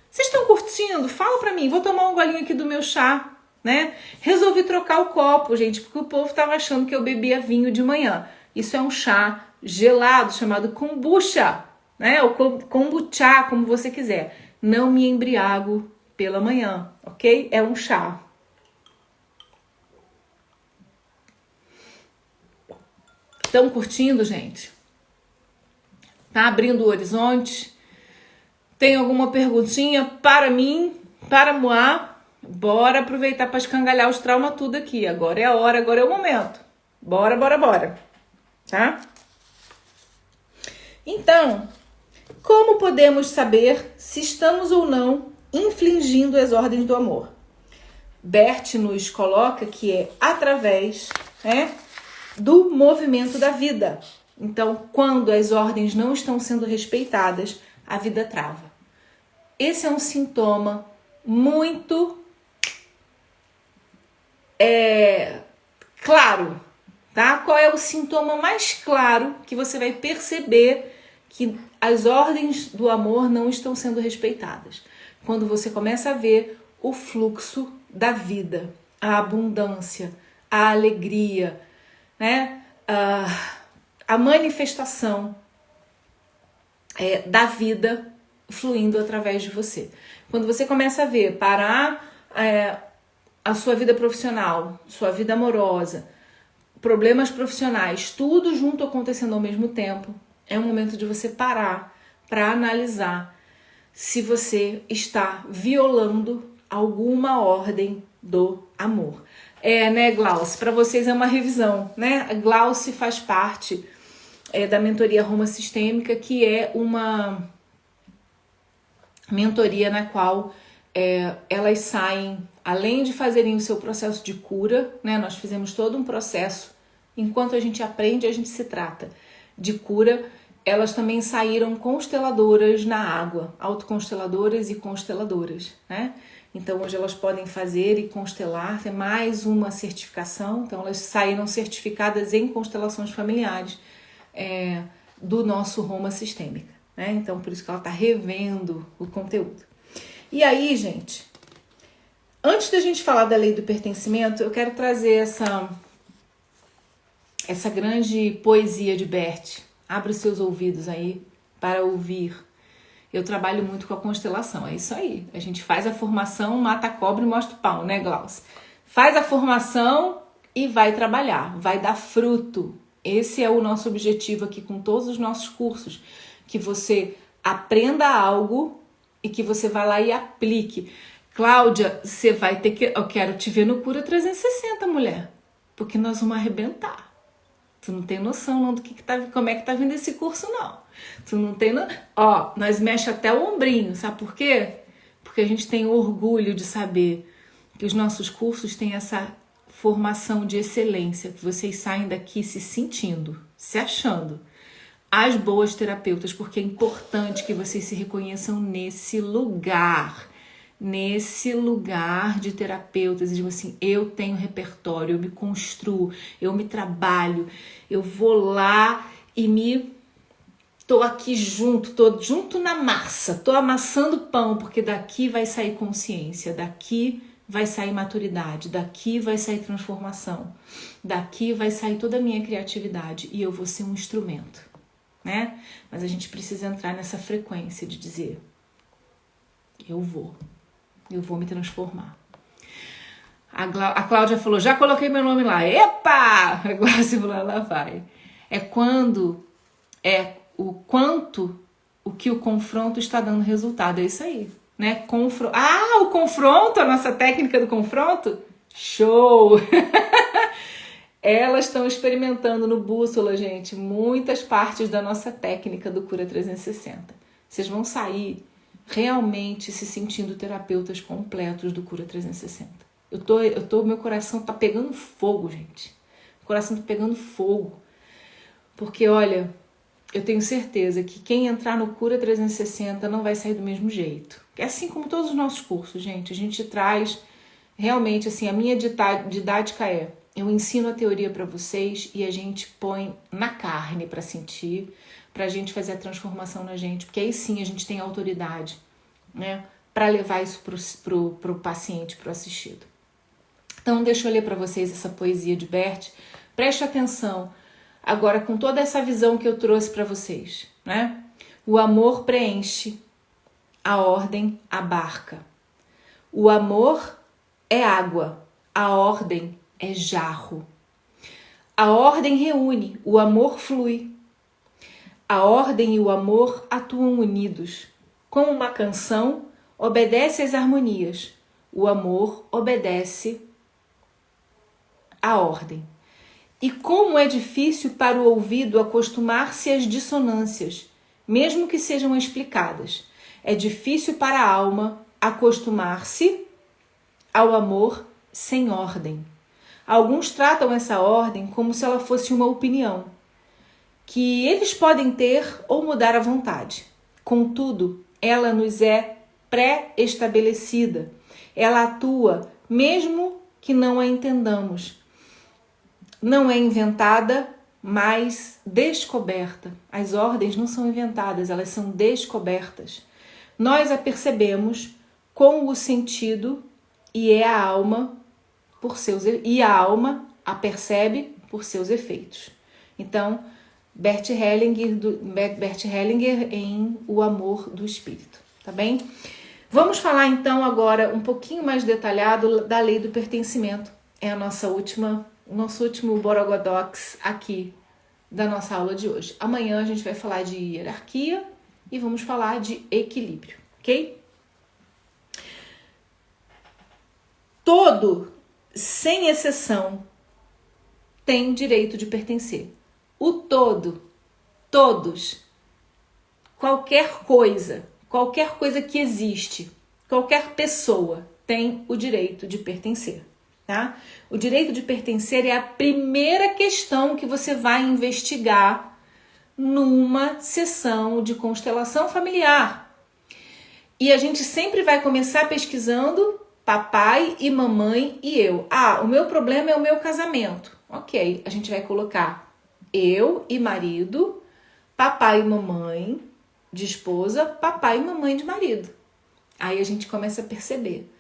Speaker 1: Vocês estão curtindo? Fala pra mim, vou tomar um golinho aqui do meu chá, né? Resolvi trocar o copo, gente, porque o povo tava achando que eu bebia vinho de manhã. Isso é um chá gelado chamado kombucha, né? Ou kombucha, como você quiser. Não me embriago pela manhã, ok? É um chá. Estão curtindo, gente? Tá abrindo o horizonte? Tem alguma perguntinha para mim, para Moá? Bora aproveitar para escangalhar os traumas tudo aqui. Agora é a hora, agora é o momento. Bora, bora, bora. Tá? Então, como podemos saber se estamos ou não infringindo as ordens do amor? Bert nos coloca que é através, né, do movimento da vida. Então, quando as ordens não estão sendo respeitadas, a vida trava. Esse é um sintoma muito claro, tá? Qual é o sintoma mais claro que você vai perceber que as ordens do amor não estão sendo respeitadas? Quando você começa a ver o fluxo da vida, a abundância, a alegria, né? A manifestação da vida fluindo através de você. Quando você começa a ver parar a sua vida profissional, sua vida amorosa, problemas profissionais, tudo junto acontecendo ao mesmo tempo, é um momento de você parar para analisar se você está violando alguma ordem do amor. Né, Glauce? Para vocês é uma revisão, né? A Glauce faz parte da mentoria Roma Sistêmica, que é uma mentoria na qual elas saem, além de fazerem o seu processo de cura, né? Nós fizemos todo um processo, enquanto a gente aprende, a gente se trata de cura. Elas também saíram consteladoras na água, autoconsteladoras e consteladoras, né? Então hoje elas podem fazer e constelar, tem mais uma certificação, então elas saíram certificadas em constelações familiares do nosso Roma Sistêmica, né? Então por isso que ela está revendo o conteúdo. E aí, gente, antes da gente falar da lei do pertencimento, eu quero trazer essa grande poesia de Bert. Abra os seus ouvidos aí para ouvir. Eu trabalho muito com a constelação, é isso aí. A gente faz a formação, mata a cobra e mostra o pau, né, Glaucia? Faz a formação e vai trabalhar, vai dar fruto. Esse é o nosso objetivo aqui com todos os nossos cursos, que você aprenda algo e que você vá lá e aplique. Cláudia, você vai ter que... Eu quero te ver no Cura 360, mulher, porque nós vamos arrebentar. Tu não tem noção não do que tá, como é que tá vindo esse curso, não. Tu não tem noção. Ó, nós mexe até o ombrinho, sabe por quê? Porque a gente tem orgulho de saber que os nossos cursos têm essa formação de excelência, que vocês saem daqui se sentindo, se achando as boas terapeutas, porque é importante que vocês se reconheçam nesse lugar de terapeutas e digam assim, eu tenho repertório, eu me construo, eu me trabalho, eu vou lá e tô aqui tô junto na massa, tô amassando pão, porque daqui vai sair consciência, daqui vai sair maturidade, daqui vai sair transformação, daqui vai sair toda a minha criatividade e eu vou ser um instrumento, né? Mas a gente precisa entrar nessa frequência de dizer, eu vou me transformar. A Cláudia falou, já coloquei meu nome lá. Epa! A Glaucia falou, ela vai. É quando, o quanto, o que o confronto está dando resultado. É isso aí, né? O confronto, a nossa técnica do confronto? Show! Elas estão experimentando no Bússola, gente, muitas partes da nossa técnica do Cura 360. Vocês vão sair realmente se sentindo terapeutas completos do Cura 360. Meu coração tá pegando fogo, gente. O coração tá pegando fogo. Porque, olha, eu tenho certeza que quem entrar no Cura 360 não vai sair do mesmo jeito. É assim como todos os nossos cursos, gente. A gente traz realmente, assim, a minha didática eu ensino a teoria para vocês e a gente põe na carne para sentir, pra gente fazer a transformação na gente, porque aí sim a gente tem autoridade, né, para levar isso pro paciente, pro assistido. Então deixa eu ler para vocês essa poesia de Bert, preste atenção, agora com toda essa visão que eu trouxe para vocês, né? O amor preenche, a ordem abarca. O amor é água, a ordem é jarro. A ordem reúne, o amor flui. A ordem e o amor atuam unidos. Como uma canção, obedece às harmonias. O amor obedece à ordem. E como é difícil para o ouvido acostumar-se às dissonâncias, mesmo que sejam explicadas. É difícil para a alma acostumar-se ao amor sem ordem. Alguns tratam essa ordem como se ela fosse uma opinião, que eles podem ter ou mudar à vontade. Contudo, ela nos é pré-estabelecida. Ela atua mesmo que não a entendamos. Não é inventada, mas descoberta. As ordens não são inventadas, elas são descobertas. Nós a percebemos com o sentido e a alma a percebe por seus efeitos. Então, Bert Hellinger em O Amor do Espírito, tá bem? Vamos falar então agora um pouquinho mais detalhado da lei do pertencimento. É a nosso último Borogodox aqui da nossa aula de hoje. Amanhã a gente vai falar de hierarquia e vamos falar de equilíbrio, ok? Todo, sem exceção, tem direito de pertencer. O todo, todos, qualquer coisa que existe, qualquer pessoa tem o direito de pertencer, tá? O direito de pertencer é a primeira questão que você vai investigar numa sessão de constelação familiar. E a gente sempre vai começar pesquisando papai e mamãe e eu. O meu problema é o meu casamento. Ok, a gente vai colocar eu e marido, papai e mamãe de esposa, papai e mamãe de marido. Aí a gente começa a perceber.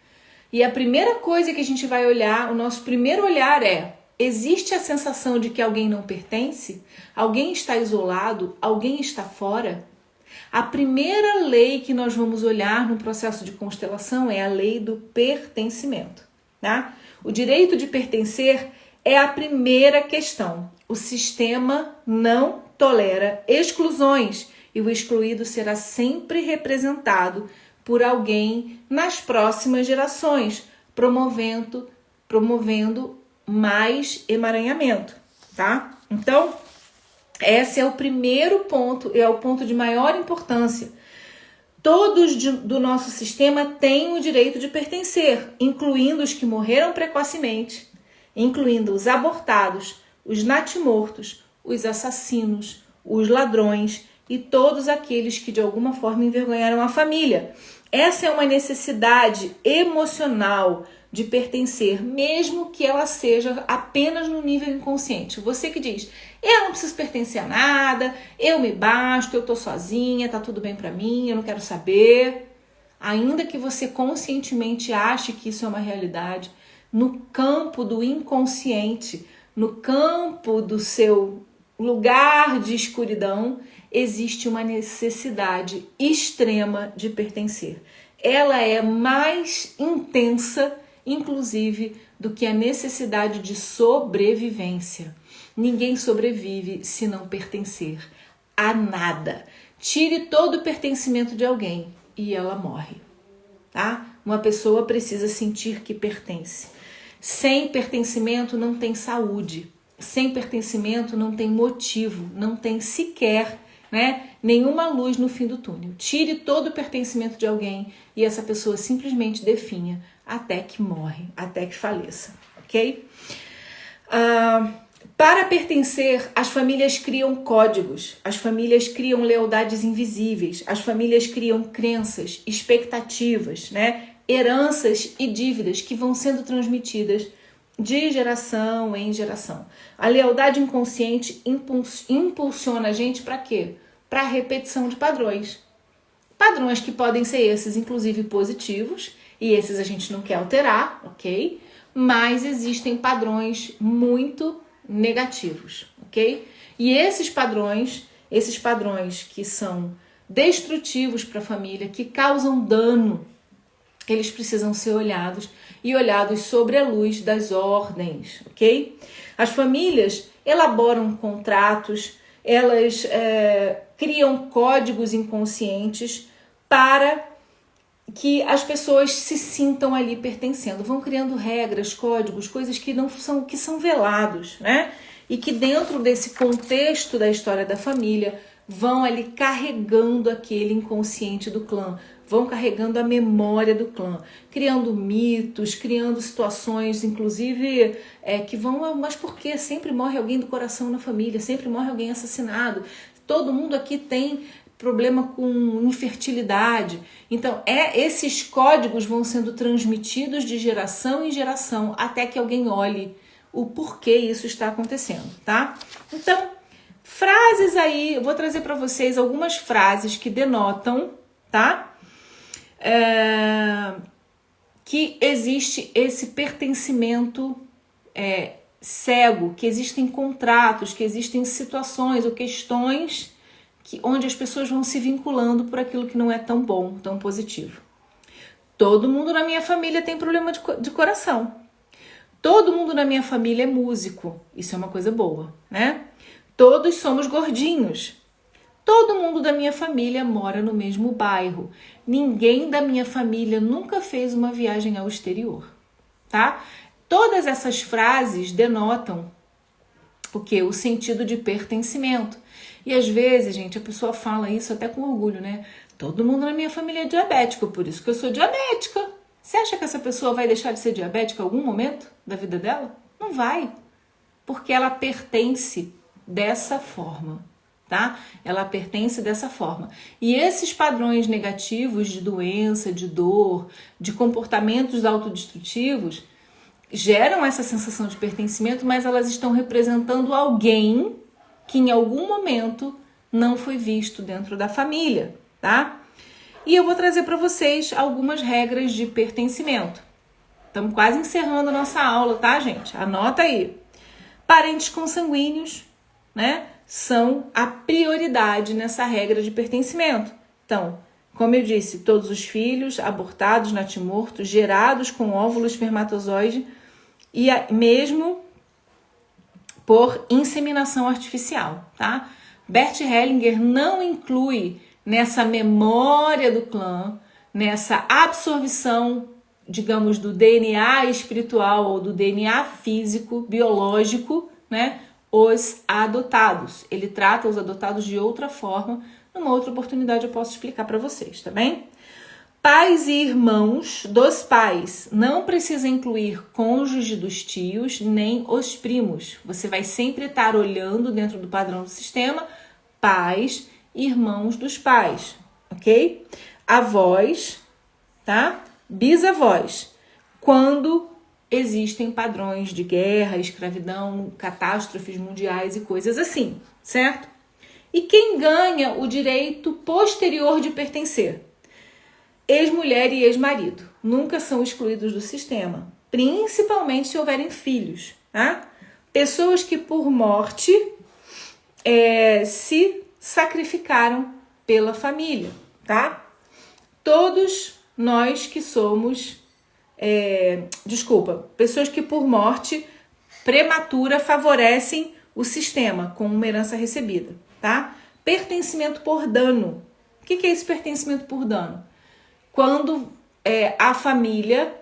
Speaker 1: E a primeira coisa que a gente vai olhar, o nosso primeiro olhar é Existe a sensação de que alguém não pertence? Alguém está isolado? Alguém está fora? A primeira lei que nós vamos olhar no processo de constelação é a lei do pertencimento, tá? O direito de pertencer é a primeira questão. O sistema não tolera exclusões e o excluído será sempre representado por alguém nas próximas gerações, promovendo mais emaranhamento, tá? Então, esse é o primeiro ponto, é o ponto de maior importância. Todos do nosso sistema têm o direito de pertencer, incluindo os que morreram precocemente, incluindo os abortados, os natimortos, os assassinos, os ladrões e todos aqueles que de alguma forma envergonharam a família. Essa é uma necessidade emocional de pertencer, mesmo que ela seja apenas no nível inconsciente. Você que diz, eu não preciso pertencer a nada, eu me basto, eu tô sozinha, tá tudo bem pra mim, eu não quero saber. Ainda que você conscientemente ache que isso é uma realidade, no campo do inconsciente, no campo do seu lugar de escuridão, existe uma necessidade extrema de pertencer. Ela é mais intensa, inclusive, do que a necessidade de sobrevivência. Ninguém sobrevive se não pertencer a nada. Tire todo o pertencimento de alguém e ela morre, tá? Uma pessoa precisa sentir que pertence. Sem pertencimento não tem saúde. Sem pertencimento não tem motivo, não tem sequer, nenhuma luz no fim do túnel. Tire todo o pertencimento de alguém e essa pessoa simplesmente definha até que morre, até que faleça, ok? Para pertencer, as famílias criam códigos, as famílias criam lealdades invisíveis, as famílias criam crenças, expectativas, heranças e dívidas que vão sendo transmitidas de geração em geração. A lealdade inconsciente impulsiona a gente para quê? Para a repetição de padrões. Padrões que podem ser esses, inclusive positivos, e esses a gente não quer alterar, ok? Mas existem padrões muito negativos, ok? E esses padrões que são destrutivos para a família, que causam dano, eles precisam ser olhados e olhados sobre a luz das ordens, ok? As famílias elaboram contratos, elas criam códigos inconscientes para que as pessoas se sintam ali pertencendo. Vão criando regras, códigos, coisas que são velados, E que dentro desse contexto da história da família vão ali carregando aquele inconsciente do clã, vão carregando a memória do clã, criando mitos, criando situações, inclusive, que vão... Mas por que sempre morre alguém do coração na família? Sempre morre alguém assassinado? Todo mundo aqui tem problema com infertilidade. Então, esses códigos vão sendo transmitidos de geração em geração até que alguém olhe o porquê isso está acontecendo, tá? Então, frases aí, eu vou trazer para vocês algumas frases que denotam, tá? Que existe esse pertencimento cego, que existem contratos, que existem situações ou questões onde as pessoas vão se vinculando por aquilo que não é tão bom, tão positivo. Todo mundo na minha família tem problema de coração. Todo mundo na minha família é músico. Isso é uma coisa boa, Todos somos gordinhos. Todo mundo da minha família mora no mesmo bairro. Ninguém da minha família nunca fez uma viagem ao exterior, tá? Todas essas frases denotam o quê? O sentido de pertencimento. E às vezes, gente, a pessoa fala isso até com orgulho, Todo mundo na minha família é diabético, por isso que eu sou diabética. Você acha que essa pessoa vai deixar de ser diabética em algum momento da vida dela? Não vai, porque ela pertence dessa forma, tá? Ela pertence dessa forma. E esses padrões negativos de doença, de dor, de comportamentos autodestrutivos geram essa sensação de pertencimento, mas elas estão representando alguém que em algum momento não foi visto dentro da família, tá? E eu vou trazer para vocês algumas regras de pertencimento. Estamos quase encerrando a nossa aula, tá, gente? Anota aí. Parentes consanguíneos, né, são a prioridade nessa regra de pertencimento. Então, como eu disse, todos os filhos abortados, natimortos, gerados com óvulo espermatozoide e mesmo por inseminação artificial, tá? Bert Hellinger não inclui nessa memória do clã, nessa absorção, digamos, do DNA espiritual ou do DNA físico, biológico, né, os adotados. Ele trata os adotados de outra forma. Numa outra oportunidade eu posso explicar para vocês, tá bem? Pais e irmãos dos pais não precisa incluir cônjuge dos tios nem os primos. Você vai sempre estar olhando dentro do padrão do sistema pais e irmãos dos pais, ok? Avós, tá? Bisavós. Quando existem padrões de guerra, escravidão, catástrofes mundiais e coisas assim, certo? E quem ganha o direito posterior de pertencer? Ex-mulher e ex-marido nunca são excluídos do sistema, principalmente se houverem filhos, tá? Pessoas que por morte se sacrificaram pela família, tá? Todos nós que somos, pessoas que por morte prematura favorecem o sistema com uma herança recebida, tá? Pertencimento por dano. O que é esse pertencimento por dano? Quando a família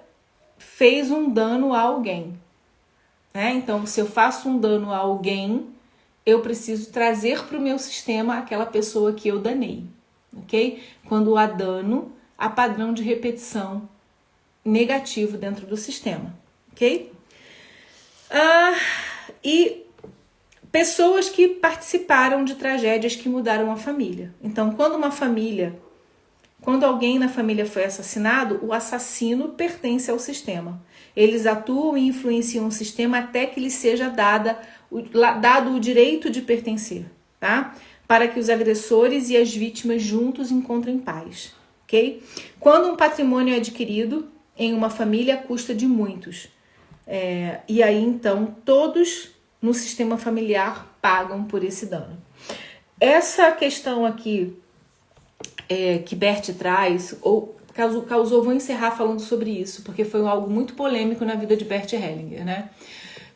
Speaker 1: fez um dano a alguém, né? Então, se eu faço um dano a alguém, eu preciso trazer para o meu sistema aquela pessoa que eu danei, ok? Quando há dano, há padrão de repetição negativo dentro do sistema, ok? E pessoas que participaram de tragédias que mudaram a família. Então, quando alguém na família foi assassinado, o assassino pertence ao sistema. Eles atuam e influenciam o sistema até que lhe seja dado o direito de pertencer, tá? Para que os agressores e as vítimas juntos encontrem paz, ok? Quando um patrimônio é adquirido em uma família, custa de muitos. E aí, então, todos no sistema familiar pagam por esse dano. Essa questão aqui que Bert traz, ou causou, vou encerrar falando sobre isso, porque foi algo muito polêmico na vida de Bert Hellinger, né?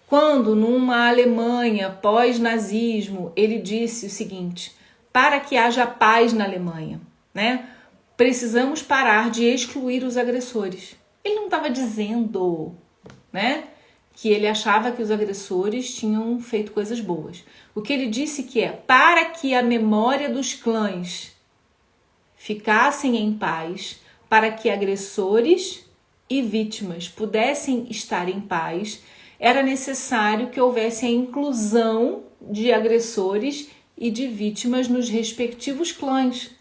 Speaker 1: Quando, numa Alemanha pós-nazismo, ele disse o seguinte: para que haja paz na Alemanha, né, precisamos parar de excluir os agressores. Ele não estava dizendo, né, que ele achava que os agressores tinham feito coisas boas. O que ele disse para que a memória dos clãs ficassem em paz, para que agressores e vítimas pudessem estar em paz, era necessário que houvesse a inclusão de agressores e de vítimas nos respectivos clãs.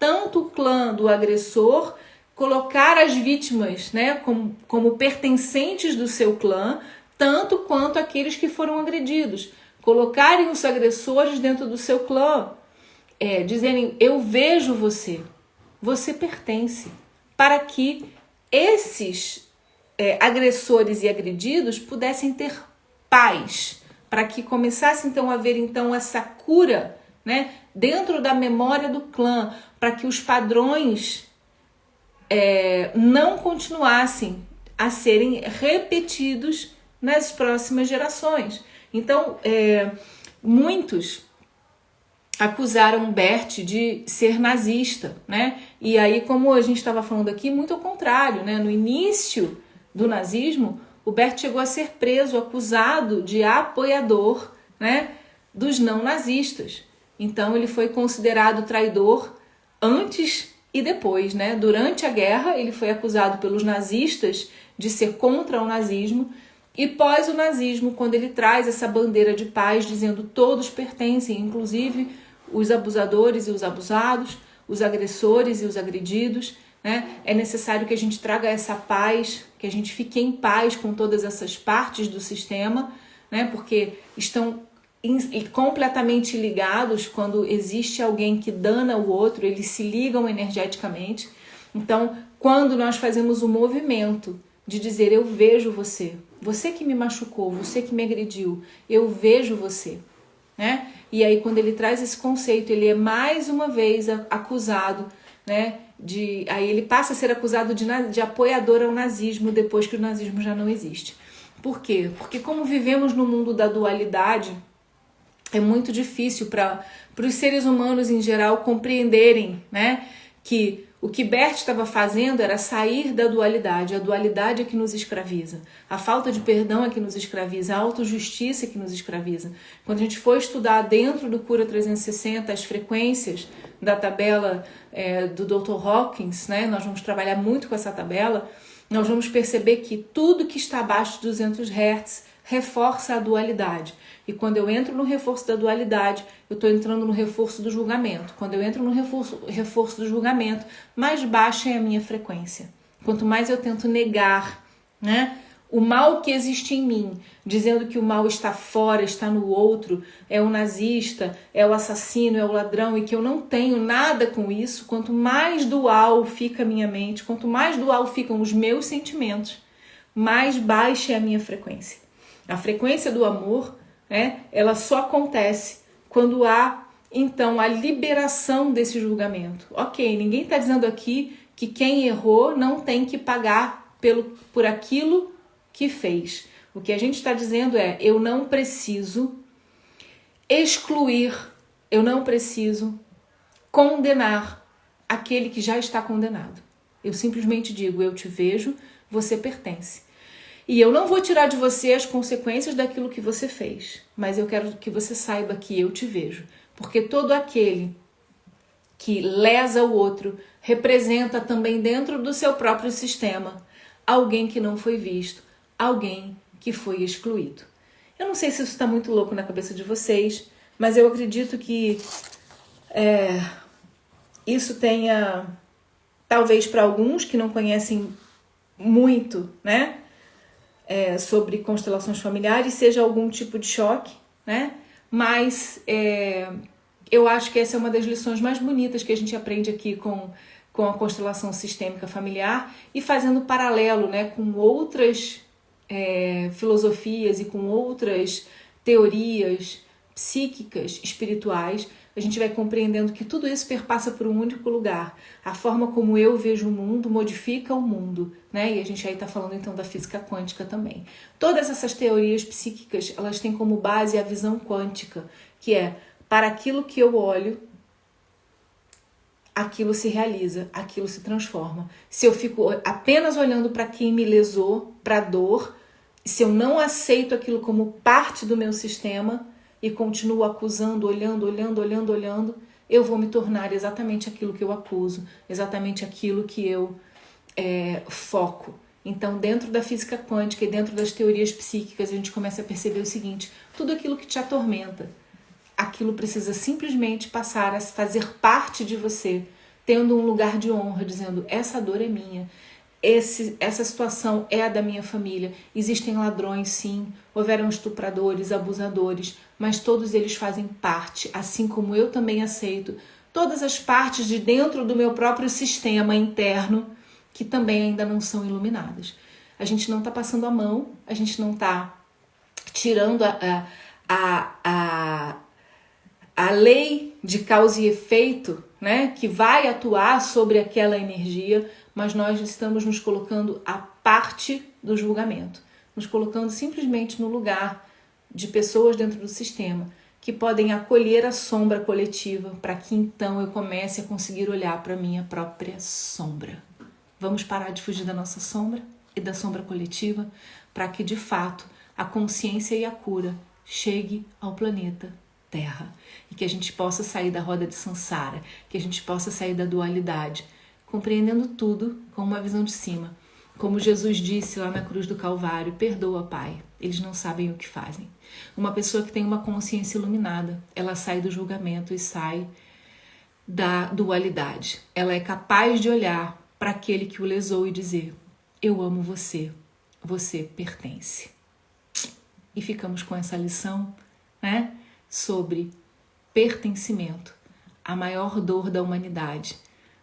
Speaker 1: Tanto o clã do agressor colocar as vítimas, né, como pertencentes do seu clã, tanto quanto aqueles que foram agredidos. Colocarem os agressores dentro do seu clã. Dizerem, eu vejo você, você pertence, para que esses agressores e agredidos pudessem ter paz, para que começasse então a haver então essa cura, né, dentro da memória do clã, para que os padrões não continuassem a serem repetidos nas próximas gerações. Então, muitos acusaram Bert de ser nazista, né? E aí, como a gente estava falando aqui, muito ao contrário, né? No início do nazismo, o Bert chegou a ser preso, acusado de apoiador, né, dos não nazistas. Então, ele foi considerado traidor antes e depois, né? Durante a guerra, ele foi acusado pelos nazistas de ser contra o nazismo. E pós o nazismo, quando ele traz essa bandeira de paz, dizendo todos pertencem, inclusive os abusadores e os abusados, os agressores e os agredidos, né? É necessário que a gente traga essa paz, que a gente fique em paz com todas essas partes do sistema, né? Porque estão completamente ligados. Quando existe alguém que dana o outro, eles se ligam energeticamente. Então, quando nós fazemos o movimento de dizer, eu vejo você. Você que me machucou, você que me agrediu, eu vejo você. Né? E aí quando ele traz esse conceito, ele é mais uma vez acusado, né? Aí ele passa a ser acusado de apoiador ao nazismo depois que o nazismo já não existe. Por quê? Porque como vivemos no mundo da dualidade, é muito difícil para os seres humanos em geral compreenderem, né, que o que Bert estava fazendo era sair da dualidade. A dualidade é que nos escraviza. A falta de perdão é que nos escraviza. A autojustiça é que nos escraviza. Quando a gente for estudar dentro do Cura 360 as frequências da tabela do Dr. Hawkins, né, nós vamos trabalhar muito com essa tabela, nós vamos perceber que tudo que está abaixo de 200 Hz reforça a dualidade. E quando eu entro no reforço da dualidade, eu estou entrando no reforço do julgamento. Quando eu entro no reforço do julgamento, mais baixa é a minha frequência. Quanto mais eu tento negar, né, o mal que existe em mim, dizendo que o mal está fora, está no outro, é o nazista, é o assassino, é o ladrão, e que eu não tenho nada com isso, quanto mais dual fica a minha mente, quanto mais dual ficam os meus sentimentos, mais baixa é a minha frequência. A frequência do amor, né, ela só acontece quando há, então, a liberação desse julgamento. Ok, ninguém está dizendo aqui que quem errou não tem que pagar por aquilo que fez. O que a gente está dizendo é, eu não preciso excluir, eu não preciso condenar aquele que já está condenado. Eu simplesmente digo, eu te vejo, você pertence. E eu não vou tirar de você as consequências daquilo que você fez, mas eu quero que você saiba que eu te vejo. Porque todo aquele que lesa o outro representa também dentro do seu próprio sistema alguém que não foi visto, alguém que foi excluído. Eu não sei se isso está muito louco na cabeça de vocês, mas eu acredito que isso tenha, talvez para alguns que não conhecem muito, né, sobre constelações familiares, seja algum tipo de choque, né? Mas eu acho que essa é uma das lições mais bonitas que a gente aprende aqui com a constelação sistêmica familiar e fazendo paralelo, né, com outras filosofias e com outras teorias psíquicas, espirituais, a gente vai compreendendo que tudo isso perpassa por um único lugar. A forma como eu vejo o mundo modifica o mundo, né? E a gente aí está falando então da física quântica também. Todas essas teorias psíquicas, elas têm como base a visão quântica, que é, para aquilo que eu olho, aquilo se realiza, aquilo se transforma. Se eu fico apenas olhando para quem me lesou, para a dor, se eu não aceito aquilo como parte do meu sistema e continuo acusando, olhando, eu vou me tornar exatamente aquilo que eu acuso, exatamente aquilo que eu foco. Então, dentro da física quântica e dentro das teorias psíquicas, a gente começa a perceber o seguinte, tudo aquilo que te atormenta, aquilo precisa simplesmente passar a fazer parte de você, tendo um lugar de honra, dizendo, essa dor é minha, essa situação é a da minha família. Existem ladrões, sim, houveram estupradores, abusadores, mas todos eles fazem parte, assim como eu também aceito todas as partes de dentro do meu próprio sistema interno que também ainda não são iluminadas. A gente não está passando a mão, a gente não está tirando a lei de causa e efeito, né, que vai atuar sobre aquela energia, mas nós estamos nos colocando à parte do julgamento, nos colocando simplesmente no lugar de pessoas dentro do sistema que podem acolher a sombra coletiva para que então eu comece a conseguir olhar para a minha própria sombra. Vamos parar de fugir da nossa sombra e da sombra coletiva para que de fato a consciência e a cura chegue ao planeta Terra e que a gente possa sair da roda de Sansara, que a gente possa sair da dualidade, compreendendo tudo com uma visão de cima. Como Jesus disse lá na cruz do Calvário, perdoa, Pai, eles não sabem o que fazem. Uma pessoa que tem uma consciência iluminada, ela sai do julgamento e sai da dualidade. Ela é capaz de olhar para aquele que o lesou e dizer, eu amo você, você pertence. E ficamos com essa lição, né, sobre pertencimento, a maior dor da humanidade,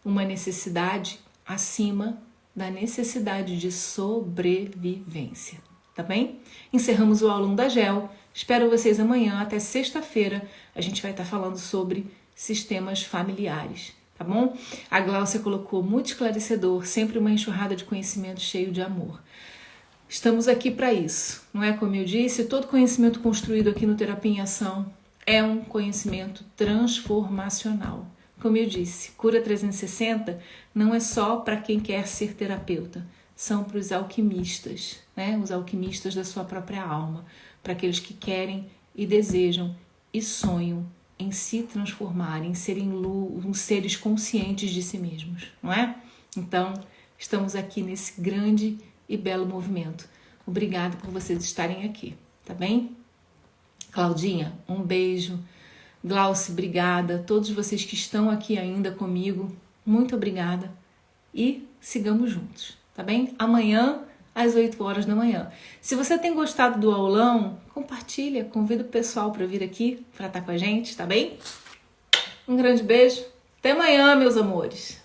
Speaker 1: uma necessidade acima da necessidade de sobrevivência, tá bem? Encerramos o aulão da GEL. Espero vocês amanhã, até sexta-feira. A gente vai estar falando sobre sistemas familiares, tá bom? A Gláucia colocou muito esclarecedor, sempre uma enxurrada de conhecimento cheio de amor. Estamos aqui para isso, não é? Como eu disse, todo conhecimento construído aqui no Terapia em Ação é um conhecimento transformacional. Como eu disse, Cura 360 não é só para quem quer ser terapeuta, são para os alquimistas, né? Os alquimistas da sua própria alma, para aqueles que querem e desejam e sonham em se transformarem, em serem seres conscientes de si mesmos, não é? Então, estamos aqui nesse grande e belo movimento. Obrigada por vocês estarem aqui, tá bem? Claudinha, um beijo. Glauci, obrigada. Todos vocês que estão aqui ainda comigo, muito obrigada. E sigamos juntos, tá bem? Amanhã, às 8 horas da manhã. Se você tem gostado do aulão, compartilha, convida o pessoal para vir aqui, para estar com a gente, tá bem? Um grande beijo. Até amanhã, meus amores.